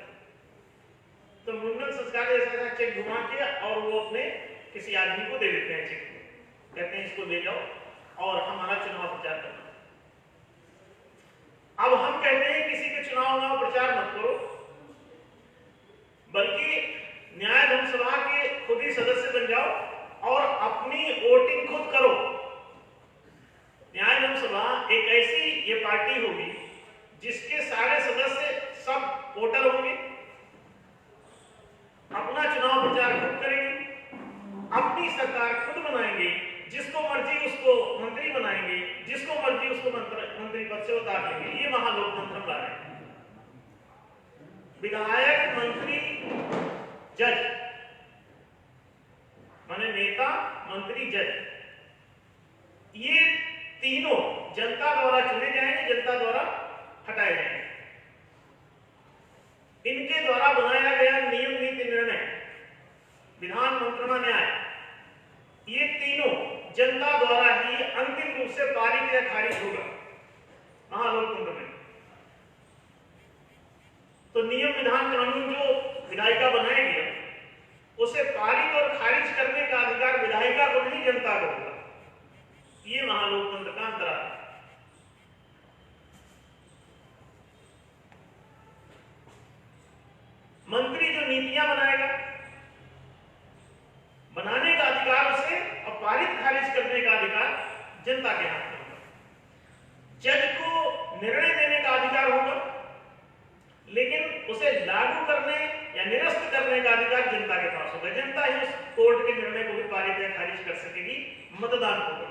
तो मुंडन संस्कार जैसा चेक घुमा के और वो अपने किसी आदमी को दे देते हैं चेक, कहते हैं इसको ले जाओ और हमारा चुनाव प्रचार करना। अब हम कहते हैं किसी के चुनाव प्रचार मत करो, बल्कि न्याय धर्म सभा के खुद ही सदस्य बन जाओ और अपनी वोटिंग खुद करो। न्याय धर्म सभा एक ऐसी ये पार्टी होगी जिसके सारे सदस्य सब वोटर होंगे, अपना चुनाव प्रचार खुद करेंगे, अपनी सरकार खुद बनाएंगे, जिसको मर्जी उसको मंत्री बनाएंगे, जिसको मर्जी उसको मंत्री पद से उतार देंगे। ये महालोकतंत्र हम ला रहे हैं। विधायक, मंत्री, जज, माने नेता, मंत्री, जज, ये तीनों जनता द्वारा चुने जाएंगे, जनता द्वारा हटाए जाएंगे। इनके द्वारा बनाया गया नियम, नीति, निर्णय, विधान, मंत्रणा, न्याय, ये तीनों जनता द्वारा ही अंतिम रूप से पारित या खारिज होगा महालोकतंत्र में। तो नियम, विधान, कानून जो विधायिका बनाएगी उसे पारित और खारिज करने का अधिकार विधायिका को नहीं, जनता को होगा। ये महालोकतंत्र का अंतराल है। मंत्री जो नीतियां बनाएगा, बनाने का अधिकार उसे और पारित खारिज करने का अधिकार जनता के हाथ में होगा। जज को निर्णय देने का अधिकार होगा, लेकिन उसे लागू करने या निरस्त करने का अधिकार जनता के पास होगा। जनता ही उस कोर्ट के निर्णय को भी पारित या खारिज कर सकेगी, मतदान होगा।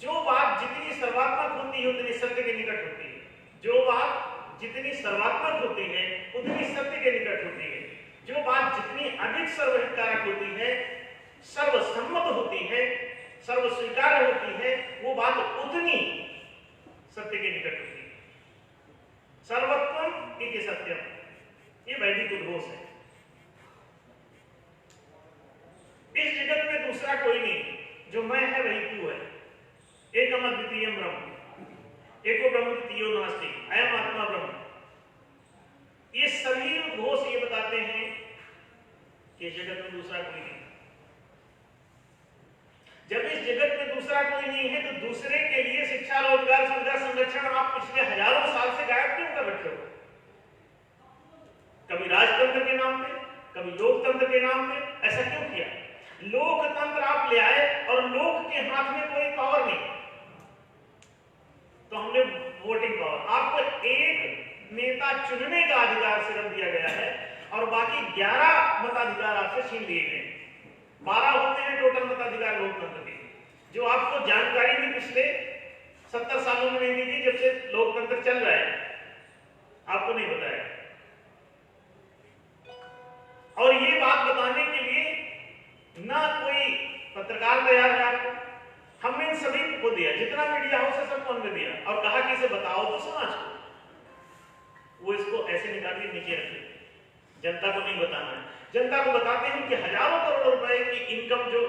जो बात जितनी सर्वात्मक होती है उतनी सत्य के निकट होती है, जो बात जितनी सर्वात्मक होती है उतनी सत्य के निकट होती है, जो बात जितनी अधिक सर्वहितकारक होती है, सर्वसम्मत होती है, सर्वस्वीकार्य होती है, वो बात उतनी सत्य के निकट होती है। सर्वत्वम इति सत्यम, ये वैदिक उद्घोष है। इस जगत में दूसरा कोई नहीं, जो मैं है वही तू है। एकम अद्वितीयम ब्रह्म, एको ब्रह्म द्वितीयो नास्ति, अयम आत्मा ब्रह्म। ये सभी घोष ये बताते हैं कि इस जगत में दूसरा कोई नहीं। जब इस जगत में दूसरा कोई नहीं है तो दूसरे के लिए शिक्षा, रोजगार, सुविधा, संरक्षण आप पिछले हजारों साल से गायब क्यों कर रखे हो? कभी राजतंत्र के नाम पे, कभी लोकतंत्र के नाम पे, ऐसा क्यों किया? लोकतंत्र आप ले आए और लोक के हाथ में कोई पावर नहीं, तो हमने वोटिंग पावर, आपको एक नेता चुनने का अधिकार सिर्फ दिया गया है और बाकी 11 मताधिकार आपसे छीन लिए गए। 12 होते हैं टोटल मताधिकार लोकतंत्र के, जो आपको जानकारी भी पिछले 70 सालों में नहीं दी थी, जब से लोकतंत्र चल रहा है, आपको नहीं बताया। और ये बात बताने के लिए ना कोई पत्रकार तैयार है आपको, हमने इन सभी को दिया, जितना मीडिया हाउस है सबको हमने दिया और कहा कि इसे बताओ तो समाज को। वो इसको ऐसे निकाल के नीचे रखे, जनता को नहीं बताना है। जनता को बताते हैं कि हजारों करोड़ रुपए की इनकम जो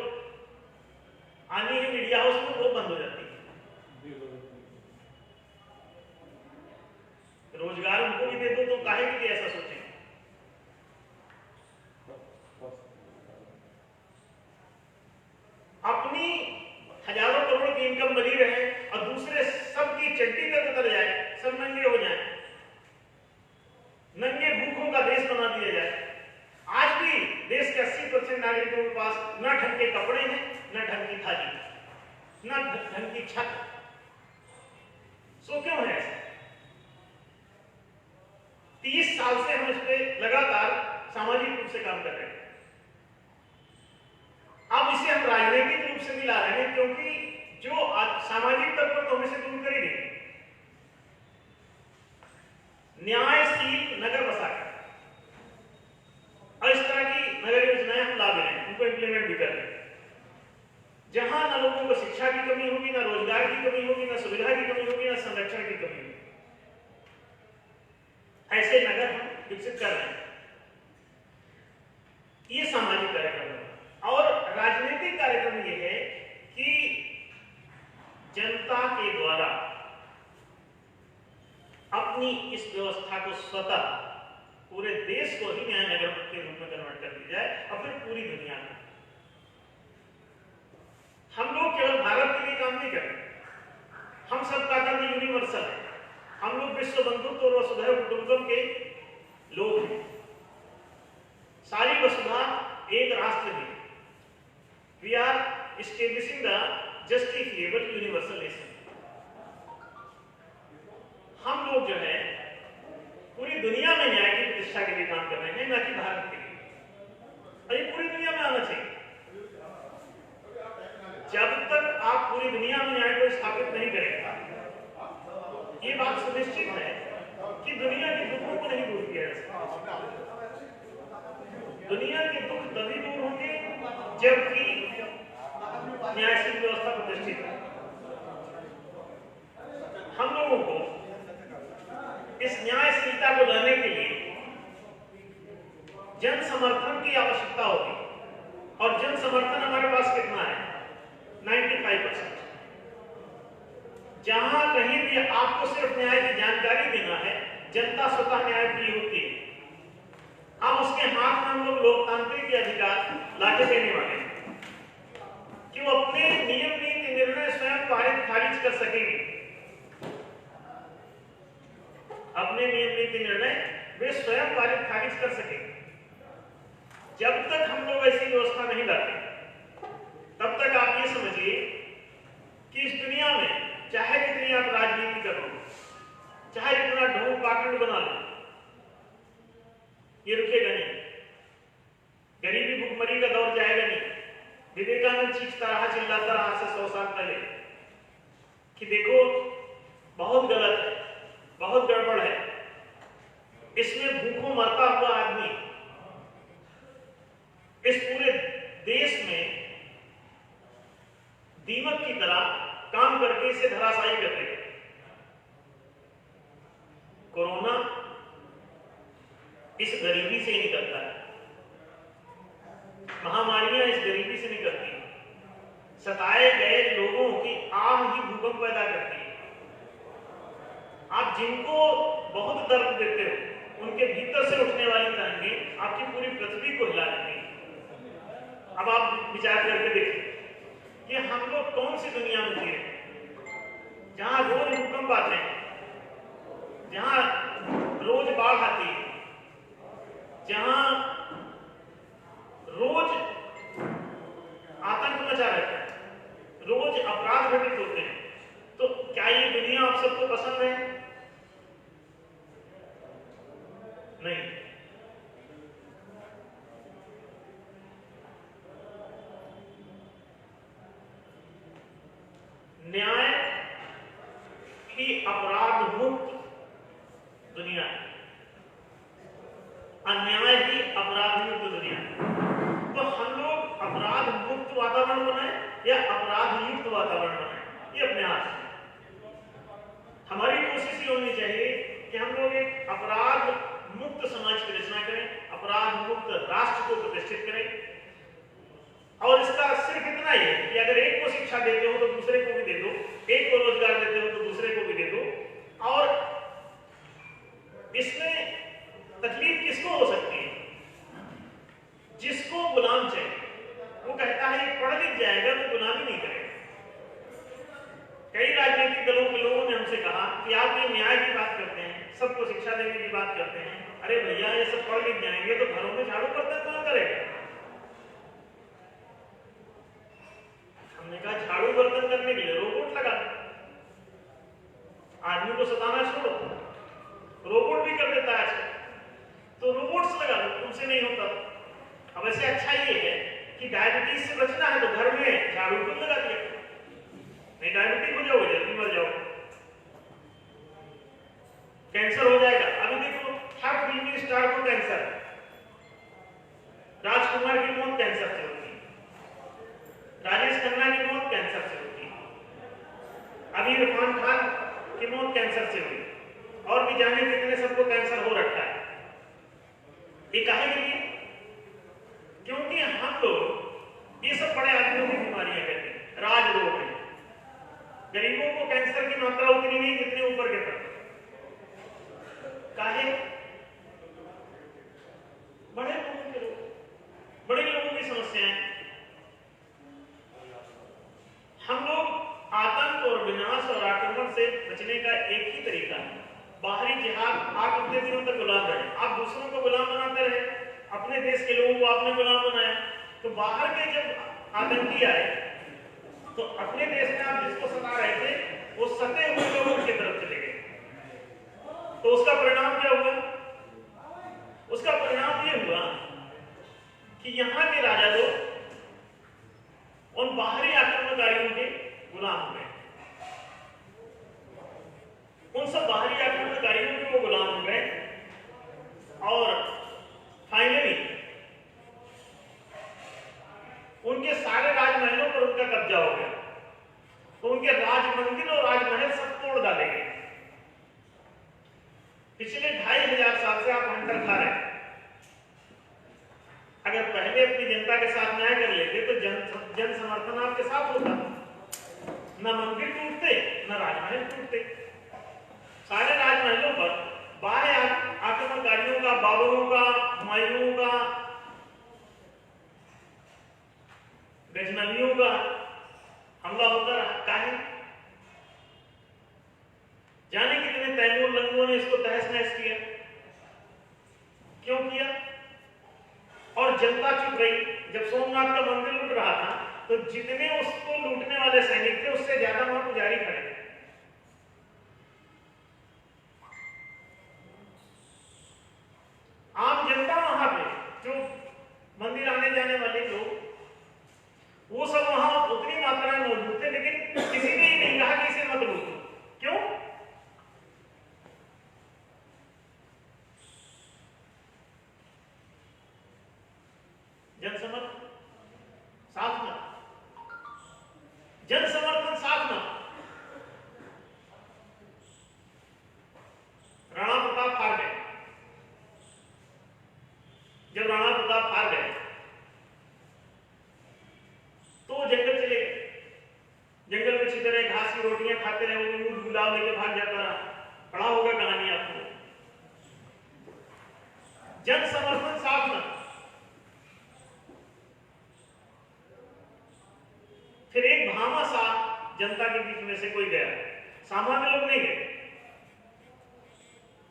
आनी है मीडिया हाउस में, वो बंद हो जाती है। रोजगार उनको भी दे दो तो काहे के लिए ऐसा सोचेंगे? अपनी हजारों करोड़ की इनकम बनी रहे और दूसरे सबकी चड्डी तक उतर जाए, सब नंगे हो जाए, नंगे भूखों का देश बना दिया जाए। आज भी देश के 80% नागरिकों के पास न ढंग के कपड़े हैं, न ढंग की थाली। ना ढंग की छत। सो क्यों है ऐसा? 30 साल से हम इस पे लगातार सामाजिक रूप से काम कर रहे हैं। अब इसे हम राजनीतिक रूप से भी ला रहे हैं, क्योंकि जो सामाजिक तत्व तो हमें से दूर कर ही देंगे। न्यायशील नगर बसाकर और इस तरह की नगर योजनाएं हम ला दे रहे हैं, उनको इंप्लीमेंट भी कर रहे हैं, जहां ना लोगों को शिक्षा की कमी होगी, ना रोजगार की कमी होगी, ना सुविधा की कमी होगी, ना संरक्षण की कमी होगी। ऐसे नगर हम विकसित कर रहे हैं। ये सामाजिक कार्यक्रम है। और राजनीतिक कार्यक्रम ये है कि जनता के द्वारा अपनी इस व्यवस्था को स्वतः पूरे देश को ही न्याय नगर के रूप में कन्वर्ट कर दी जाए और फिर पूरी दुनिया में। हम लोग केवल भारत के लिए काम नहीं कर रहे, हम सबका धर्म यूनिवर्सल है। हम लोग विश्व बंधुत्व और वसुधैव कुटुंबकम के लोग हैं। सारी वसुधा एक राष्ट्र में। We are establishing the justifiable universal nation. हम लोग जो है पूरी दुनिया में न्याय की प्रतिष्ठा के लिए काम कर रहे हैं, ना कि भारत के लिए। और ये पूरी दुनिया में आना चाहिए। जब तक आप पूरी दुनिया में न्याय को स्थापित नहीं करेंगे, ये बात सुनिश्चित है कि दुनिया के दुखों को नहीं दूर किया जा सकता। दुनिया के दुख तभी दूर होंगे जबकि न्यायशील व्यवस्था प्रतिष्ठित है। हम लोगों को इस न्यायशीलता को लाने के लिए जन समर्थन की आवश्यकता होगी। और जन समर्थन हमारे पास कितना है? 95%। जहां कहीं भी आपको सिर्फ न्याय की जानकारी देना है, जनता स्वतः न्याय प्रिय होती है। अब उसके हाथ में हम लोग लोकतांत्रिक के अधिकार लाके देने वाले हैं कि वो अपने नियम नीति निर्णय स्वयं पारित खारिज कर सकेंगे। अपने नियम नीति निर्णय वे स्वयं पारित खारिज कर सकेंगे। जब तक हम लोग ऐसी व्यवस्था नहीं लाते, तब तक आप ये समझिए कि इस दुनिया में चाहे कितनी आप राजनीति करो, चाहे कितना ढोंग पाखंड बना लो, ये रुकेगा नहीं। गरीबी भुखमरी का दौर जाएगा नहीं। विवेकानंद चीखता रहा, चिल्लाता रहा से 100 साल पहले कि देखो बहुत गलत है, बहुत गड़बड़ है, इसमें भूखों मरता हुआ आदमी इस पूरे देश में दीमक की तरह काम करके इसे धराशायी कर देगा। कोरोना इस गरीबी से ही निकलता है। महामारियां इस गरीबी से निकलती हैं। सताए गए लोगों की आह ही भूकंप पैदा करती है। आप जिनको बहुत दर्द देते हो, उनके भीतर से उठने वाली तरंगें आपकी पूरी पृथ्वी को हिला देती हैं। अब आप विचार करके देखिए कि हम लोग कौन सी दुनिया में जी रहे हैं, जहां रोज भूकंप आते हैं, जहां रोज बाढ़ आती है, जहां रोज आतंक मचा रहता है, रोज अपराध घटित होते हैं। तो क्या ये दुनिया आप सबको पसंद है? नहीं। न्याय ही अपराध मुक्त दुनिया है, अन्याय ही अपराध मुक्त दुनिया है। तो हम लोग अपराध मुक्त वातावरण बनाए या अपराध युक्त वातावरण बनाए, ये अपने हाथ में। हमारी कोशिश ये होनी चाहिए कि हम लोग एक अपराध मुक्त समाज की रचना करें, अपराध मुक्त राष्ट्र को प्रतिष्ठित करें। और इसका सिर्फ इतना ही है कि अगर एक को शिक्षा देते हो तो दूसरे को भी दे दो, एक को रोजगार देते हो तो दूसरे को भी दे दो। और इसमें तकलीफ किसको हो सकती है? जिसको गुलाम चाहिए, वो कहता है ये पढ़ लिख जाएगा तो गुलामी नहीं करेगा। कई राजनीतिक दलों के लोगों ने हमसे कहा कि आप ये न्याय की बात करते हैं, सबको शिक्षा देने की बात करते हैं, अरे भैया ये सब पढ़ लिख जाएंगे तो घरों में झाड़ू बर्तन कौन करेगा? हमने कहा झाड़ू बर्तन करने के वैसे अच्छा ये है कि डायबिटीज से बचना है तो घर में झाड़ू क्यों लगा दिया, नहीं डायबिटीज हो जाओगे जल्दी मर जाओ, कैंसर हो जाएगा। अभी देखो हर फिल्मी स्टार को कैंसर, राजकुमार की मौत कैंसर से होती है, राजेश खन्ना की मौत कैंसर से होती है, अभी इरफान खान की मौत कैंसर से हुई, और भी जाने कितने सबको कैंसर हो रखा है। ये काहे के लिए? क्योंकि हम लोग ये सब बड़े आदमियों की बीमारियां कहते हैं, राज रोग है। गरीबों को कैंसर की मात्रा उतनी नहीं जितने ऊपर के तरफ। काहे? बड़े लोगों के रोग, बड़े लोगों की समस्याएं। हम लोग आतंक और विनाश और आक्रमण से बचने का एक ही तरीका है, बाहरी जिहाद। आप कितने दिनों तक गुलाम रहे? आप दूसरों को गुलाम बनाते रहे, अपने देश के लोगों को आपने गुलाम बनाया। तो बाहर के जब आतंकी आए तो अपने देश में आप जिसको सता रहे थे वो सते हुए लोगों की तरफ चले गए। तो उसका परिणाम क्या हुआ? उसका परिणाम ये हुआ कि यहां के राजा लोग उन बाहरी आक्रमणकारियों के गुलाम हो गए, उन सब बाहरी आक्रमणकारियों के वो गुलाम हो गए, और फाइनली उनके सारे राजमहलों पर उनका कब्जा हो गया। तो उनके राजमंदिर और राजमहल सब तोड़ डाले गए। पिछले 2500 साल से आप हंटर खा रहे हैं। अगर पहले अपनी जनता के साथ न्याय कर लेते तो जन समर्थन आपके साथ होता, न मंदिर टूटते न राजमहल टूटते। सारे राजमहलों पर बाह्य आक्रमणकारियों का, बाबरों का, हुमायूं का, गजनवियों का हमला होता रहा। काहे? जाने कितने तैमूर लंगों ने इसको तहस नहस किया। क्यों किया? और जनता चुप रही। जब सोमनाथ का मंदिर लूट रहा था तो जितने उसको लूटने वाले सैनिक थे उससे ज्यादा वहां पुजारी खड़े थे। आम जनता वहां पे, जो मंदिर आने जाने वाले लोग, वो सब वहां उतनी मात्रा में मौजूद थे, लेकिन किसी ने ये नहीं कहा कि इसे मत लूटो। क्यों? जनसमर्थन साथ ना, जनसमर्थन साथ ना। राणा प्रताप हार गए। जब राणा प्रताप हार गए तो जंगल चले गए। जंगल में छिपे रहे, घास की रोटियां खाते रहे, वो ऊंट गुलाब लेके भाग जाता रहा। पढ़ा होगा कहानी आपको। जन समर्थन साथ ना। फिर एक भामा सा जनता के बीच में से कोई गया, सामान्य लोग नहीं गए।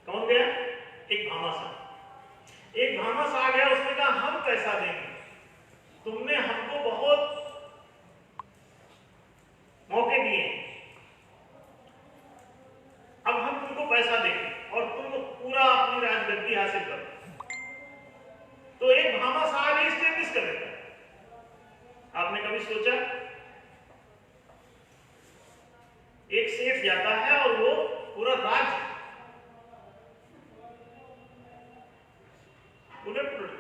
कौन गया? एक भामा सा। एक भामा सा आ गया, उसने कहा हम पैसा देंगे, तुमने हमको बहुत मौके दिए, अब हम तुमको पैसा देंगे और तुम पूरा अपनी राजगद्दी हासिल करो। तो एक भामा साहब ही स्टेब्लिश कर देता है। आपने कभी सोचा? एक सेठ जाता है और वो पूरा राज्य उलट पुलट,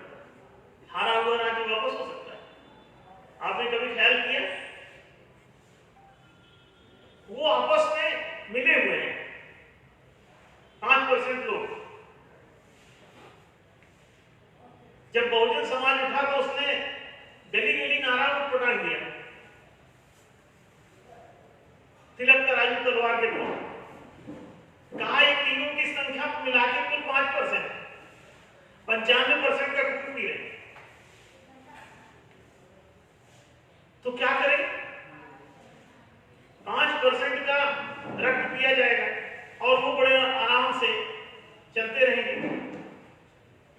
हारा हुआ राज्य वापस हो सकता है। आपने कभी ख्याल किया? वो आपस में मिले हुए हैं 5% लोग। जब बहुजन समाज उठा तो उसने गली गली नारा उठपटांग दिया, तिलक तराजू तलवार के दो। कहा ये तीनों की संख्या मिला के कुल 5%, 95% का खून पी रहे। तो क्या करें? 5% का रक्त पिया जाएगा और वो बड़े आराम से चलते रहेंगे।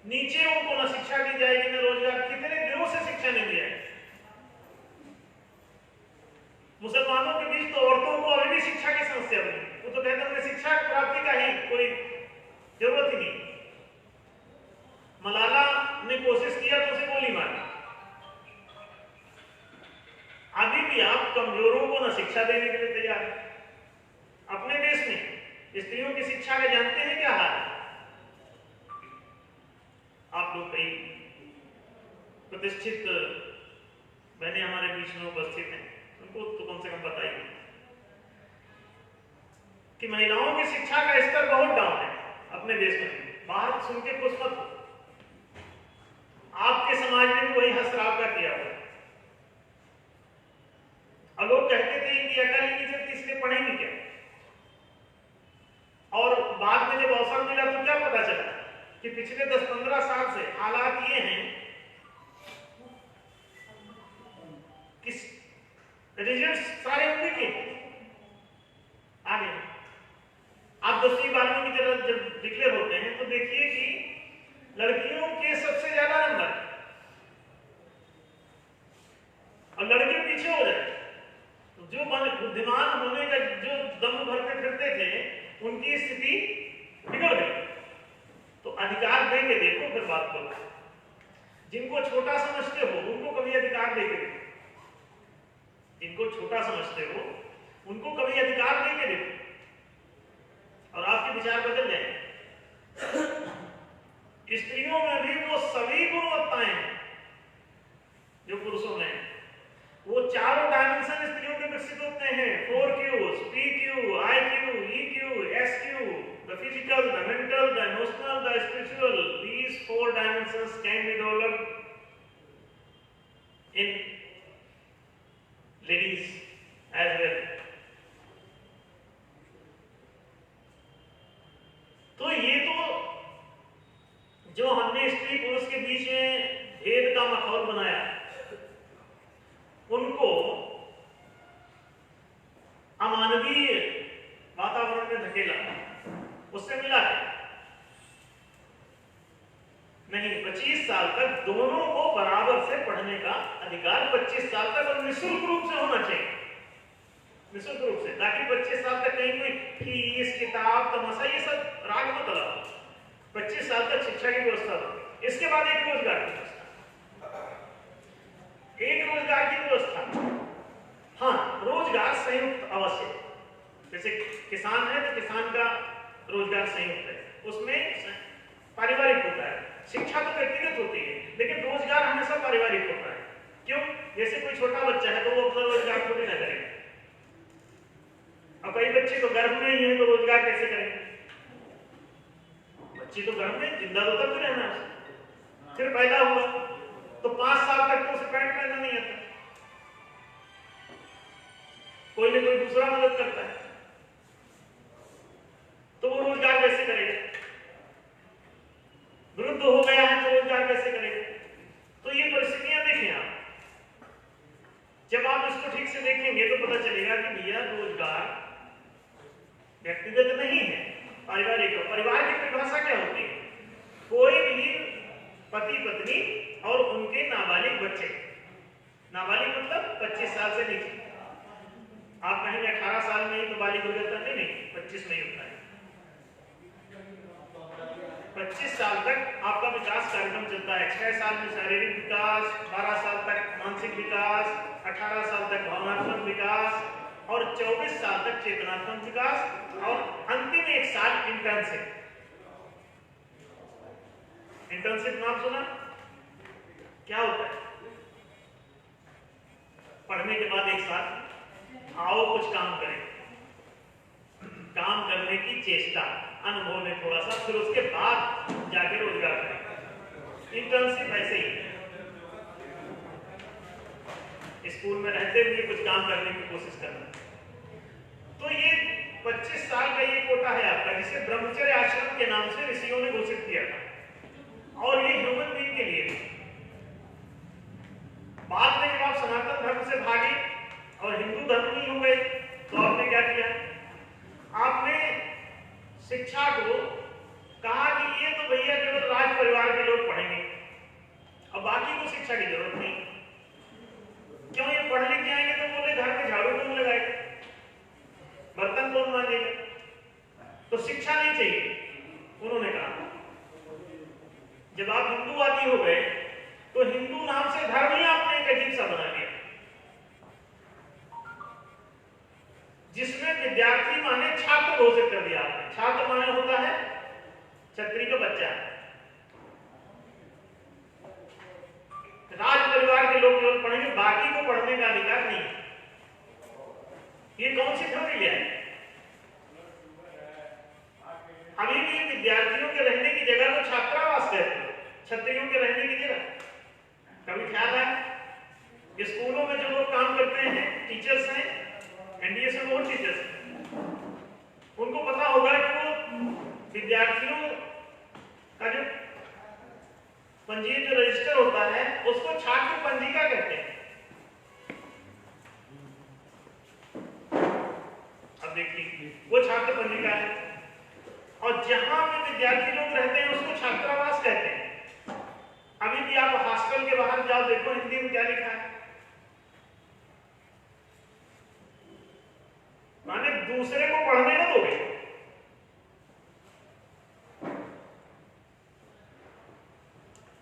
नीचे उनको न शिक्षा दी जाएगी न रोजगार। कितने दिनों से शिक्षा नहीं दिया है। मुसलमानों के बीच तो औरतों को अभी भी शिक्षा की समस्या बनी। वो तो कहते हैं शिक्षा प्राप्ति का ही कोई जरूरत ही नहीं। मलाला ने कोशिश किया तो उसे गोली मारी। है। अपने देश में स्त्रियों की शिक्षा का जानते हैं क्या हाल है? आप लोग कई प्रतिष्ठित बहने हमारे बीच में उपस्थित हैं, उनको तो कम से कम बताइए कि महिलाओं की शिक्षा का स्तर बहुत डाउन है अपने देश में। बाहर सुन के खुश मत हो, आपके समाज ने भी वही हंसराव का किया हुआ। और लोग कहते थे इनकी अकल ही नहीं चलती इसलिए पढ़ेंगे क्या, और बाद में जब अवसर मिला तो क्या पता चला कि पिछले 10-15 साल से हालात ये हैं कि रिजल्ट सारे उनके के आगे। आप 10वीं 12वीं की तरह जब डिक्लेयर होते हैं तो देखिए कि लड़कियों के सबसे ज्यादा नंबर और लड़के पीछे हो जाए। जो बुद्धिमान होने का जो दम भरते फिरते थे उनकी स्थिति बिगड़ गई। तो अधिकार देंगे, देखो फिर बात करो। जिनको छोटा समझते हो उनको कभी अधिकार देके देखो, जिनको छोटा समझते हो उनको कभी अधिकार देके देखो और आपके विचार बदल जाएंगे। स्त्रियों में भी वो सभी गुणवत्ताएं हैं जो पुरुषों में हैं। वो चारों डायमेंशन स्त्रियों के विकसित होते हैं, 4 Qs, PQ, IQ, EQ, SQ, the physical, the mental, the emotional, the spiritual. These 4 dimensions can be developed in ladies as well. तो ये तो जो हमने स्त्री पुरुष के बीच में भेद का माहौल बनाया उनको अमानवीय वातावरण में धकेला, उससे मिला है नहीं। 25 साल तक दोनों को बराबर से पढ़ने का अधिकार 25 साल तक और निःशुल्क रूप से होना चाहिए, निःशुल्क रूप से, ताकि 25 साल तक कहीं कोई फीस किताब तमाशा ये सब राग मत लगाओ। 25 साल तक शिक्षा की व्यवस्था हो। इसके बाद एक रोजगार की व्यवस्था, एक रोजगार की व्यवस्था। हाँ, रोजगार संयुक्त अवश्य, जैसे किसान है तो किसान का रोजगार संयुक्त है, उसमें पारिवारिक होता है। शिक्षा तो व्यक्तिगत होती है लेकिन रोजगार हमेशा पारिवारिक होता है। क्यों? जैसे कोई छोटा बच्चा है तो वो अपना रोजगार थोड़ी ना करेगा, और कई बच्चे तो गर्भ में ही है तो रोजगार कैसे करेंगे? बच्चे तो गर्भ में जिंदा तो तब भी रहना है, फिर पैदा हुआ तो 5 साल तक तो उसे पैंट पहनना नहीं आता, कोई ना कोई दूसरा मदद करता है, तो वो रोजगार कैसे करेगा? वृद्ध हो गया है तो रोजगार कैसे करेगा? तो ये परिस्थितियां देखें आप, जब आप इसको ठीक से देखेंगे तो पता चलेगा कि भैया रोजगार व्यक्तिगत नहीं है, पारिवारिक है। परिवार की परिभाषा क्या होती है? कोई भी पति पत्नी और उनके नाबालिग बच्चे, नाबालिग मतलब 25 साल से नीचे। आप कहेंगे 18 साल में ही तो बालिग हो जाता है, नहीं, 25 में ही होता है। 25 साल तक आपका विकास कार्यक्रम चलता है। 6 साल में शारीरिक विकास, 12 साल तक मानसिक विकास, 18 साल तक भावनात्मक विकास और 24 साल तक चेतनात्मक विकास और अंतिम 1 साल इंटर्नशिप। इंटर्नशिप नाम सुना? क्या होता है? पढ़ने के बाद 1 साल आओ कुछ काम करें, काम करने की चेष्टा, अनुभव में थोड़ा सा, फिर उसके बाद जाके रोजगार करें। इंटर्नशिप ऐसे ही स्कूल में रहते हुए कुछ काम करने की कोशिश करना। तो ये 25 साल का ये कोटा है आपका, जिसे ब्रह्मचर्य आश्रम के नाम से ऋषियों ने घोषित किया था, और ये ह्यूमन बीइंग के लिए। बाद में जब आप सनातन धर्म से भागे और हिंदू धर्म ही हो गए तो आपने क्या किया? आपने शिक्षा को कहा कि ये तो भैया केवल राज परिवार के लोग पढ़ेंगे और बाकी को शिक्षा की जरूरत नहीं। क्यों? ये पढ़ लिख जाएंगे तो बोले घर में झाड़ू कौन लगाएगा, बर्तन कौन मांजेगा, तो शिक्षा नहीं चाहिए। उन्होंने कहा जब आप हिंदूवादी हो गए तो हिंदू नाम से धर्म ही आपने एक अजीब सा बना दिया, जिसमें इसमें विद्यार्थी माने छात्र घोषित कर दिया आपने। छात्र माने होता है छत्री का बच्चा। राज परिवार के लोग केवल पढ़ेंगे, बाकी को पढ़ने का अधिकार नहीं। ये कौन सी प्रक्रिया है? अभी भी विद्यार्थियों के रहने की जगह को छात्रावास कहते हैं, छत्रियों के रहने की जगह। कभी ख्याल है स्कूलों में जो लोग काम करते हैं, टीचर्स हैं, एनडीएस में बहुत टीचर्स हैं, उनको पता होगा कि वो विद्यार्थियों का जो पंजीयन जो रजिस्टर होता है उसको छात्र पंजिका कहते हैं। अब देखिए वो छात्र पंजिका है, और जहां पे विद्यार्थी लोग रहते हैं उसको छात्रावास कहते हैं। अभी भी आप हॉस्टल के बाहर जाओ, देखो हिंदी में क्या लिखा है, माने दूसरे को पढ़ने ना दोगे।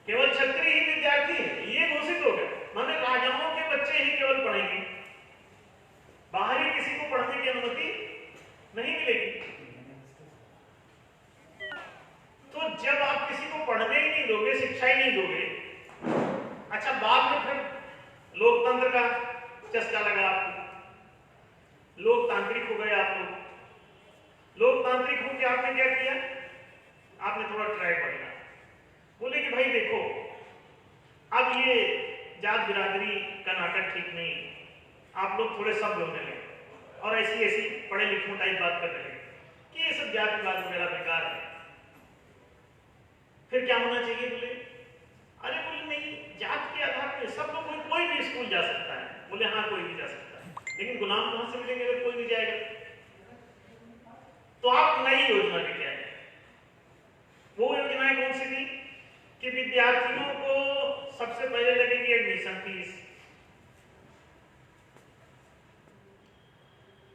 केवल छत्री ही विद्यार्थी है, ये घोषित हो गया। माने राजाओं के बच्चे ही केवल पढ़ेंगे, बाहरी किसी को पढ़ने की अनुमति नहीं मिलेगी। तो जब आप किसी को पढ़ने ही नहीं दोगे, शिक्षा ही नहीं दोगे, अच्छा बाद में फिर लोकतंत्र का चस्का लगा आपको, लोकतांत्रिक हो गए आप लोग। लोकतांत्रिक होकर आपने क्या किया? आपने थोड़ा ट्रैक बदला, बोले कि भाई देखो अब ये जात बिरादरी का नाटक ठीक नहीं, आप लोग थोड़े सब बोलने लगे और ऐसी ऐसी पढ़े लिखों टाइप बात कर रहे कि ये सब जात विवाद वगैरह बेकार है। फिर क्या होना चाहिए? बोले अरे बोले नहीं, जात के आधार पर सब लोग, कोई भी स्कूल जा सकता है। बोले हाँ कोई भी जा सकता है, लेकिन गुलाम कहां से मिलेंगे अगर कोई नहीं जाएगा? तो आप नई योजना लेके आए। वो योजनाएं कौन सी थी कि विद्यार्थियों को सबसे पहले लगेगी एडमिशन फीस।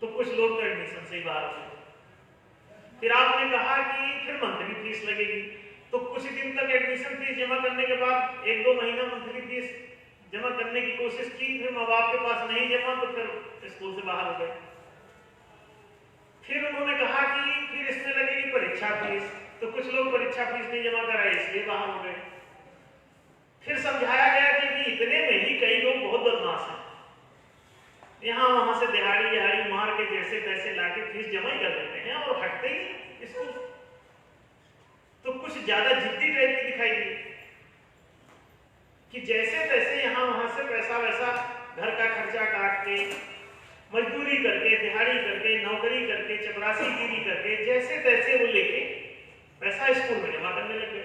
तो कुछ लोग तो एडमिशन से ही बाहर हो। फिर आपने कहा कि फिर मंथली फीस लगेगी। तो कुछ दिन तक एडमिशन फीस जमा करने के बाद 1-2 महीना मंथली फीस जमा करने की कोशिश की, फिर माँ बाप के पास नहीं जमा तो फिर स्कूल से बाहर हो गए। फिर उन्होंने कहा कि फिर इसमें लगेगी परीक्षा फीस। तो कुछ लोग परीक्षा फीस नहीं जमा कराए, इसलिए बाहर हो गए। फिर समझाया गया कि इतने में ही कई लोग बहुत बदमाश हैं, यहाँ वहां से दिहाड़ी मार के जैसे तैसे लाके फीस जमा ही कर देते हैं और हटते ही स्कूल। तो कुछ ज्यादा जिद्दी टाइप की दिखाई दी कि जैसे तैसे यहाँ वहां से पैसा वैसा घर का खर्चा काट के, मजदूरी करके, दिहाड़ी करके, नौकरी करके, चपरासीगिरी करके, जैसे तैसे वो लेके पैसा स्कूल में जमा करने लगे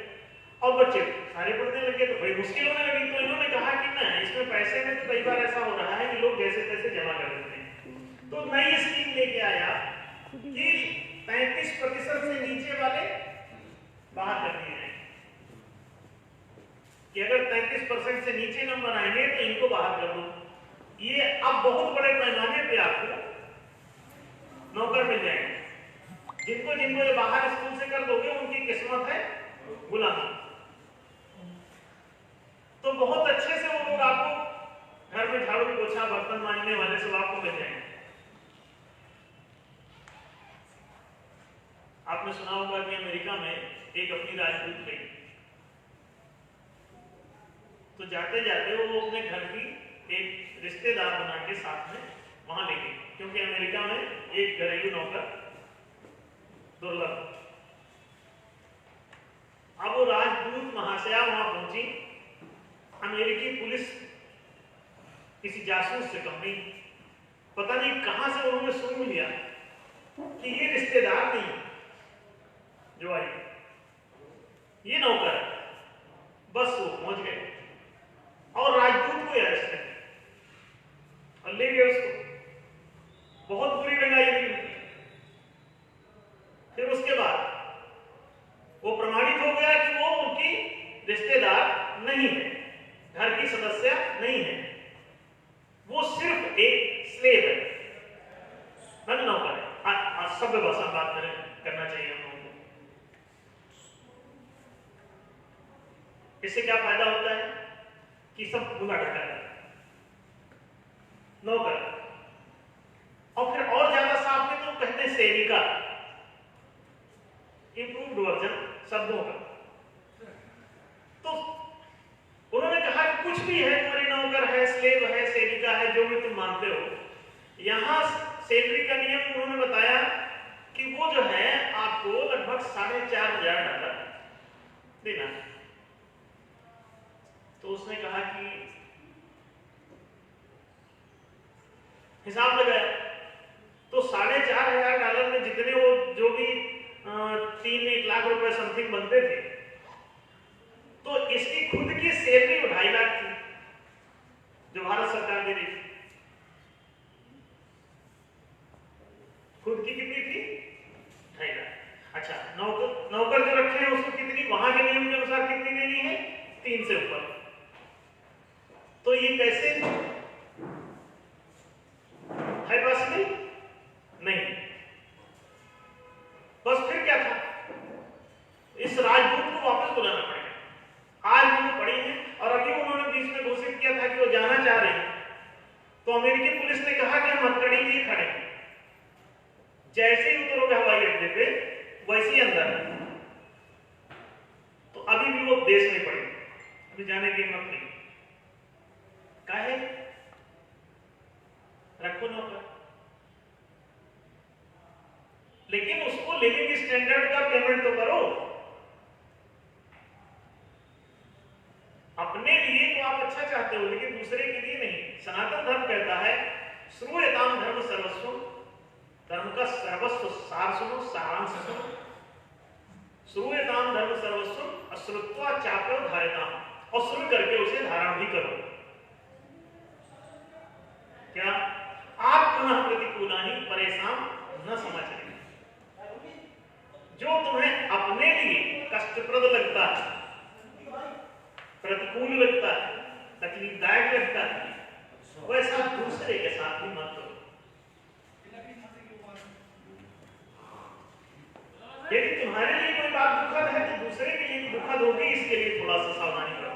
और बच्चे सारे पढ़ने लगे। तो बड़ी मुश्किल होने लगी। तो इन्होंने कहा कि ना, इसमें पैसे में तो कई बार ऐसा हो रहा है कि लोग जैसे तैसे जमा कर देते हैं। तो नई स्कीम लेके आया कि 35% से नीचे वाले बाहर कर दिए जाएंगे, कि अगर 33% से नीचे नंबर आएंगे तो इनको बाहर कर दो। ये अब बहुत बड़े पैमाने पे आपको नौकर मिल जाएंगे। जिनको जिनको ये बाहर स्कूल से कर दोगे उनकी किस्मत है गुलामी। तो बहुत अच्छे से वो लोग आपको घर में झाड़ू पोछा बर्तन मांजने वाले सब आपको मिल जाएंगे। आपने सुना होगा कि अमेरिका में एक अपनी राजदूत गई, तो जाते जाते वो अपने घर की एक रिश्तेदार बना के साथ में वहां ले गई, क्योंकि अमेरिका में एक घरेलू नौकर दुर्लभ। अब वो राजदूत महाशया वहां पहुंची। अमेरिकी पुलिस किसी जासूस से कम नहीं, पता नहीं कहां से उन्होंने सुन लिया कि ये रिश्तेदार नहीं जो आई, ये नौकर है। बस वो पहुंच गए और राजदूत को अरेस्ट कर और ले गए उसको। बहुत बुरी डंगाई हुई। फिर उसके बाद वो प्रमाणित हो गया कि वो उनकी रिश्तेदार नहीं है, घर की सदस्य नहीं है, वो सिर्फ एक स्लेव है, नौकर है। सभ्य भाषा में बात करना चाहिए हम लोगों को। इससे क्या फायदा होता है कि सब गुना ढका है, नौकर। और फिर और ज्यादा साफ सेविका, इंप्रूव्ड वर्जन शब्दों का। तो उन्होंने कहा कि कुछ भी है, तुम्हारी नौकर है, स्लेव है, सेविका है, जो भी तुम मानते हो, यहां सैलरी का नियम उन्होंने बताया कि वो जो है आपको लगभग $4,500 देना है। तो उसने कहा कि हिसाब लगाया तो $4,500 में जितने वो जो भी 3-1 लाख रुपए समथिंग बनते थे, तो इसकी खुद की सैलरी 2.5 लाख थी जो भारत सरकार दे रही थी। खुद की कितनी थी? 2.5 लाख। अच्छा, नौकर जो रखे हैं उसको कितनी, वहां के नियम के अनुसार कितनी देनी है? 3 से ऊपर। तो ये कैसे है पॉसिबल? नहीं। बस फिर क्या था, इस राजदूत को वापस बुलाना पड़ेगा। आज वो पड़ी है और अभी उन्होंने बीच में घोषित किया था कि वो जाना चाह रहे हैं, तो अमेरिकी पुलिस ने कहा कि हम हथकड़ी लिए खड़े हैं, जैसे ही उतरोगे हवाई अड्डे पे वैसे ही अंदर है। तो अभी भी वो देश में पड़ी, अभी जाने की हिम्मत नहीं। काहे? रखो नौकर, लेकिन उसको लिविंग स्टैंडर्ड का पेमेंट तो करो। अपने लिए तो आप अच्छा चाहते हो, लेकिन दूसरे के लिए नहीं। सनातन धर्म कहता है श्रूयताम धर्म सर्वस्व, धर्म का सर्वस्व सार सुनो, सारांश सुनो। श्रूयताम धर्म सर्वस्व अश्रुत्वा चाप्यो धारिताम, और सुन करके उसे धारण भी करो। क्या आप पुनः प्रतिकूलानी परेशान न समझ रहे? जो तुम्हें अपने लिए कष्टप्रद लगता है, प्रतिकूल लगता है, तकलीफदायक लगता है, वैसा दूसरे के साथ भी मत करो। यदि तुम्हारे लिए कोई बात दुखद है तो दूसरे के लिए दुखद होगी, इसके लिए थोड़ा सा सावधानी करो।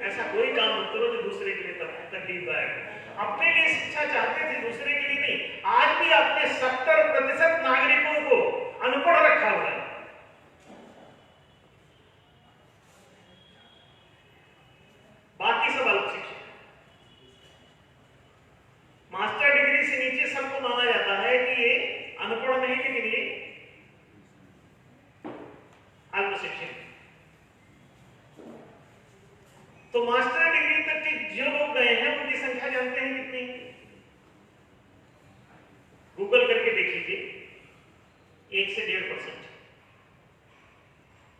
ऐसा कोई काम मत करो जो दूसरे के लिए तकलीफदायक है। अपने लिए शिक्षा चाहते थे, दूसरे के लिए नहीं। आज भी आपने 70% नागरिकों को अनपढ़ रखा हुआ है। बाकी सब अल्प शिक्षित। मास्टर डिग्री से नीचे सबको माना जाता है कि ये अनपढ़ नहीं, लेकिन ये अल्प शिक्षित। तो मास्टर डिग्री तक के जो लोग गए हैं उनकी संख्या जानते हैं कितनी? गूगल करके देख लीजिए, 1 से 1.5%।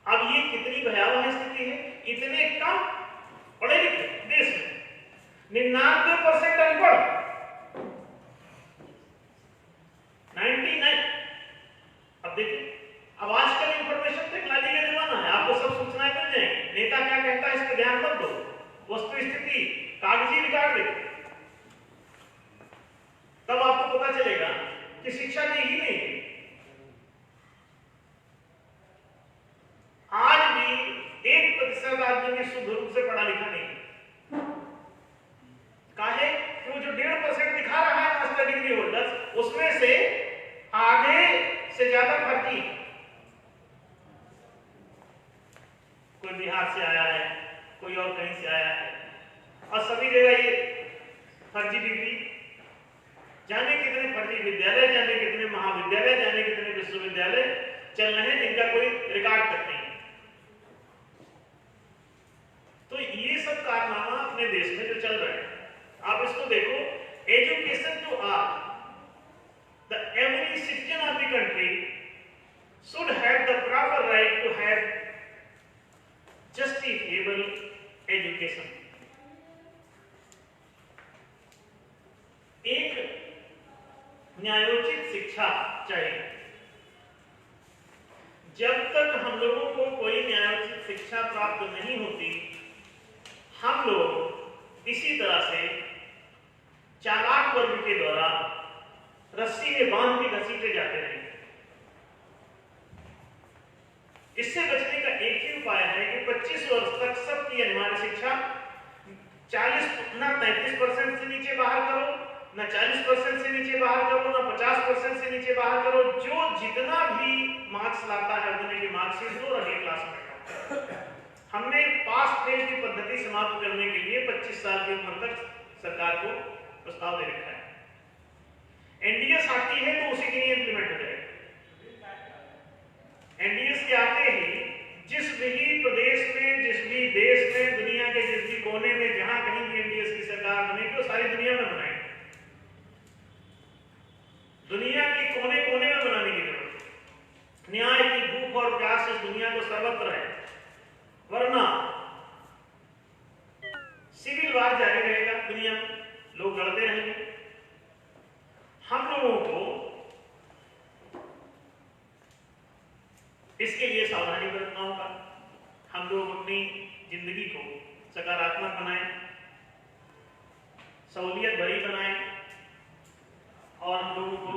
अब ये कितनी भयावह स्थिति है। इतने कम पढ़े लिखे देश में 99% अनपढ़, 99। अब देखिए, अब आजकल इंफॉर्मेशन टेक्नोलॉजी का जमाना है, आपको सब सूचनाएं मिल जाएंगी। नेता क्या कहता है इस पर ध्यान मत दो, वस्तु स्थिति कागजी रिकॉर्ड देखो, तब आपको पता चलेगा कि शिक्षा दी ही नहीं है। आज भी 1% आदमी भी शुद्ध रूप से पढ़ा लिखा नहीं है। काहे? कि वो जो 1.5% दिखा रहा है मास्टर डिग्री होल्डर, उसमें से आधे से ज्यादा फर्जी। कोई बिहार से आया है, कोई और कहीं से आया है, और सभी जगह ये फर्जी डिग्री। जाने कितने फर्जी विद्यालय, जाने कितने महाविद्यालय, जाने कितने विश्वविद्यालय चल रहे हैं जिनका कोई रिकॉर्ड तक नहीं। तो ये सब कारनामा अपने देश में जो चल रहे हैं, आप इसको देखो। Education to all, the every citizen of the country should have the proper right to have justifiable education. एक न्यायोचित शिक्षा चाहिए। जब तक हम लोगों को कोई न्यायोचित शिक्षा प्राप्त नहीं होती, हम लोग इसी तरह से चालाक वर्ग के द्वारा रस्सी में बांध के घसीटे जाते रहेंगे। इससे बचने का एक ही उपाय है कि 25 वर्ष तक सबकी अनिवार्य शिक्षा 33% से नीचे बाहर करो, ना 40% से नीचे बाहर करो, ना 50% से नीचे नीचे बाहर करो, जो जितना भी मार्क्स लाता है उतने की मार्क्सिट दो और अगली क्लास में बैठाओ। हमने पास फेल की पद्धति समाप्त करने के लिए 25 साल की उम्र तक सरकार को प्रस्ताव दे रखा है। एनडीएस आती है तो उसी के लिए इंप्लीमेंट हो जाएगा। एनडीएस के आते ही जिस भी प्रदेश में, जिस भी देश में, दुनिया के जिस भी कोने में जहां कहीं भी एनडीएस की सरकार बनेगी तो सारी दुनिया में बनाएगी। दुनिया के कोने कोने में बनाने की जरूरत है। न्याय की भूख और प्यास इस दुनिया को सर्वत्र है, वरना सिविल वार जारी रहेगा, दुनिया में लोग लड़ते रहेंगे। हम लोगों को इसके लिए सावधानी बरतना होगा। हम लोग अपनी जिंदगी को सकारात्मक बनाएं, सहूलियत भरी बनाएं और हम लोगों को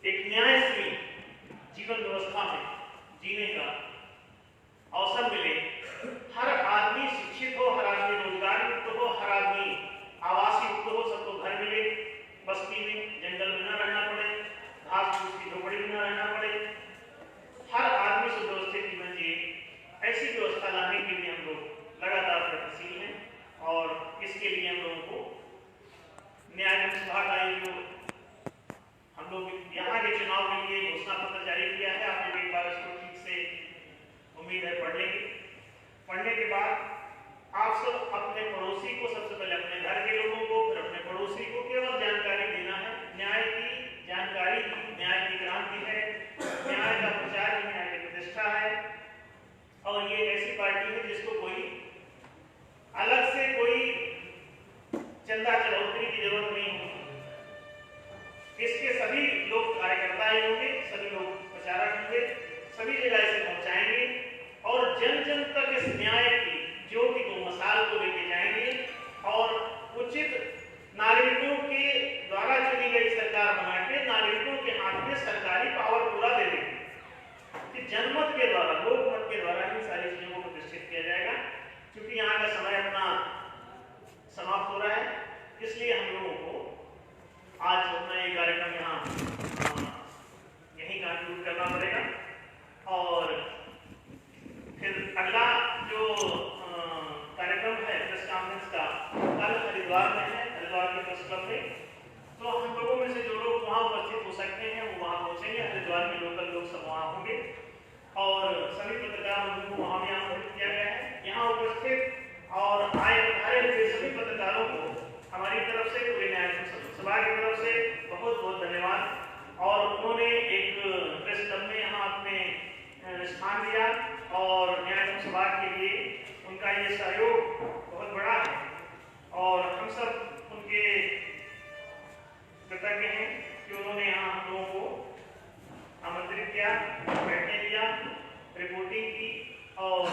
एक न्यायशील जीवन व्यवस्था में जीने का अवसर मिले। हर आदमी शिक्षित हो, हर आदमी रोजगार युक्त हो, हर आदमी आवास युक्त हो, सबको घर मिले, बस्ती में, जंगल में न रहना पड़े, घास फूस की झोपड़ी में न रहना पड़े, हर आदमी सुव्यवस्थित जीवन जिए। ऐसी व्यवस्था लाने के लिए हम लोग लगातार प्रयत्नशील हैं और इसके लिए हम लोगों को न्याय विभाग आयोग जो हम लोग यहाँ के चुनाव के लिए घोषणा पत्र जारी किया है, आप लोग एक बार इसको ठीक से उम्मीद है पढ़ लेंगे। पढ़ने के बाद आप सब अपने पड़ोसी को, सबसे पहले अपने घर के लोगों को, फिर अपने पड़ोसी को केवल जानकारी देना है। न्याय की जानकारी ही न्याय की क्रांति है, न्याय का प्रचार ही न्याय की प्रतिष्ठा है। और ये ऐसी पार्टी है जिसको कोई अलग से कोई चंदा चढ़ौतरी की जरूरत नहीं होगी। इसके सभी लोग कार्यकर्ता ही होंगे, सभी लोग प्रचारक होंगे, सभी जगह इसे पहुंचाएंगे और जन जन तक इस न्याय की ज्योति को, मसाल को लेके जाएंगे और उचित नागरिकों के द्वारा चुनी गई सरकार बना के नागरिकों के हाथ में सरकारी पावर पूरा दे देंगे कि जनमत के द्वारा, लोकमत के द्वारा इन सारी चीजों को प्रतिष्ठित किया जाएगा। क्योंकि यहाँ का समय अपना समाप्त हो रहा है, इसलिए हम लोगों को आज अपना ये कार्यक्रम यहाँ यहीं कंक्लूड करना पड़ेगा। और फिर अगला जो कार्यक्रम है प्रेस कॉन्फ्रेंस का, कल हरिद्वार में है, हरिद्वार के प्रेस क्लब में। तो हम लोगों में से जो लोग वहाँ उपस्थित हो सकते हैं वो वहाँ पहुँचेंगे। हरिद्वार के लोकल लोग सब वहाँ होंगे और सभी पत्रकार लोगों को वहाँ भी आमंत्रित किया गया है। यहाँ उपस्थित और आए हुए सभी पत्रकारों को हमारी तरफ से, पूरे न्याय सभा की तरफ से बहुत बहुत धन्यवाद। और उन्होंने एक प्रेस क्लब में यहाँ अपने स्थान दिया और न्याय सभा के लिए उनका ये सहयोग बहुत बड़ा है और हम सब उनके कृतज्ञ हैं कि उन्होंने यहाँ हम लोगों को आमंत्रित किया, बैठने दिया, रिपोर्टिंग की और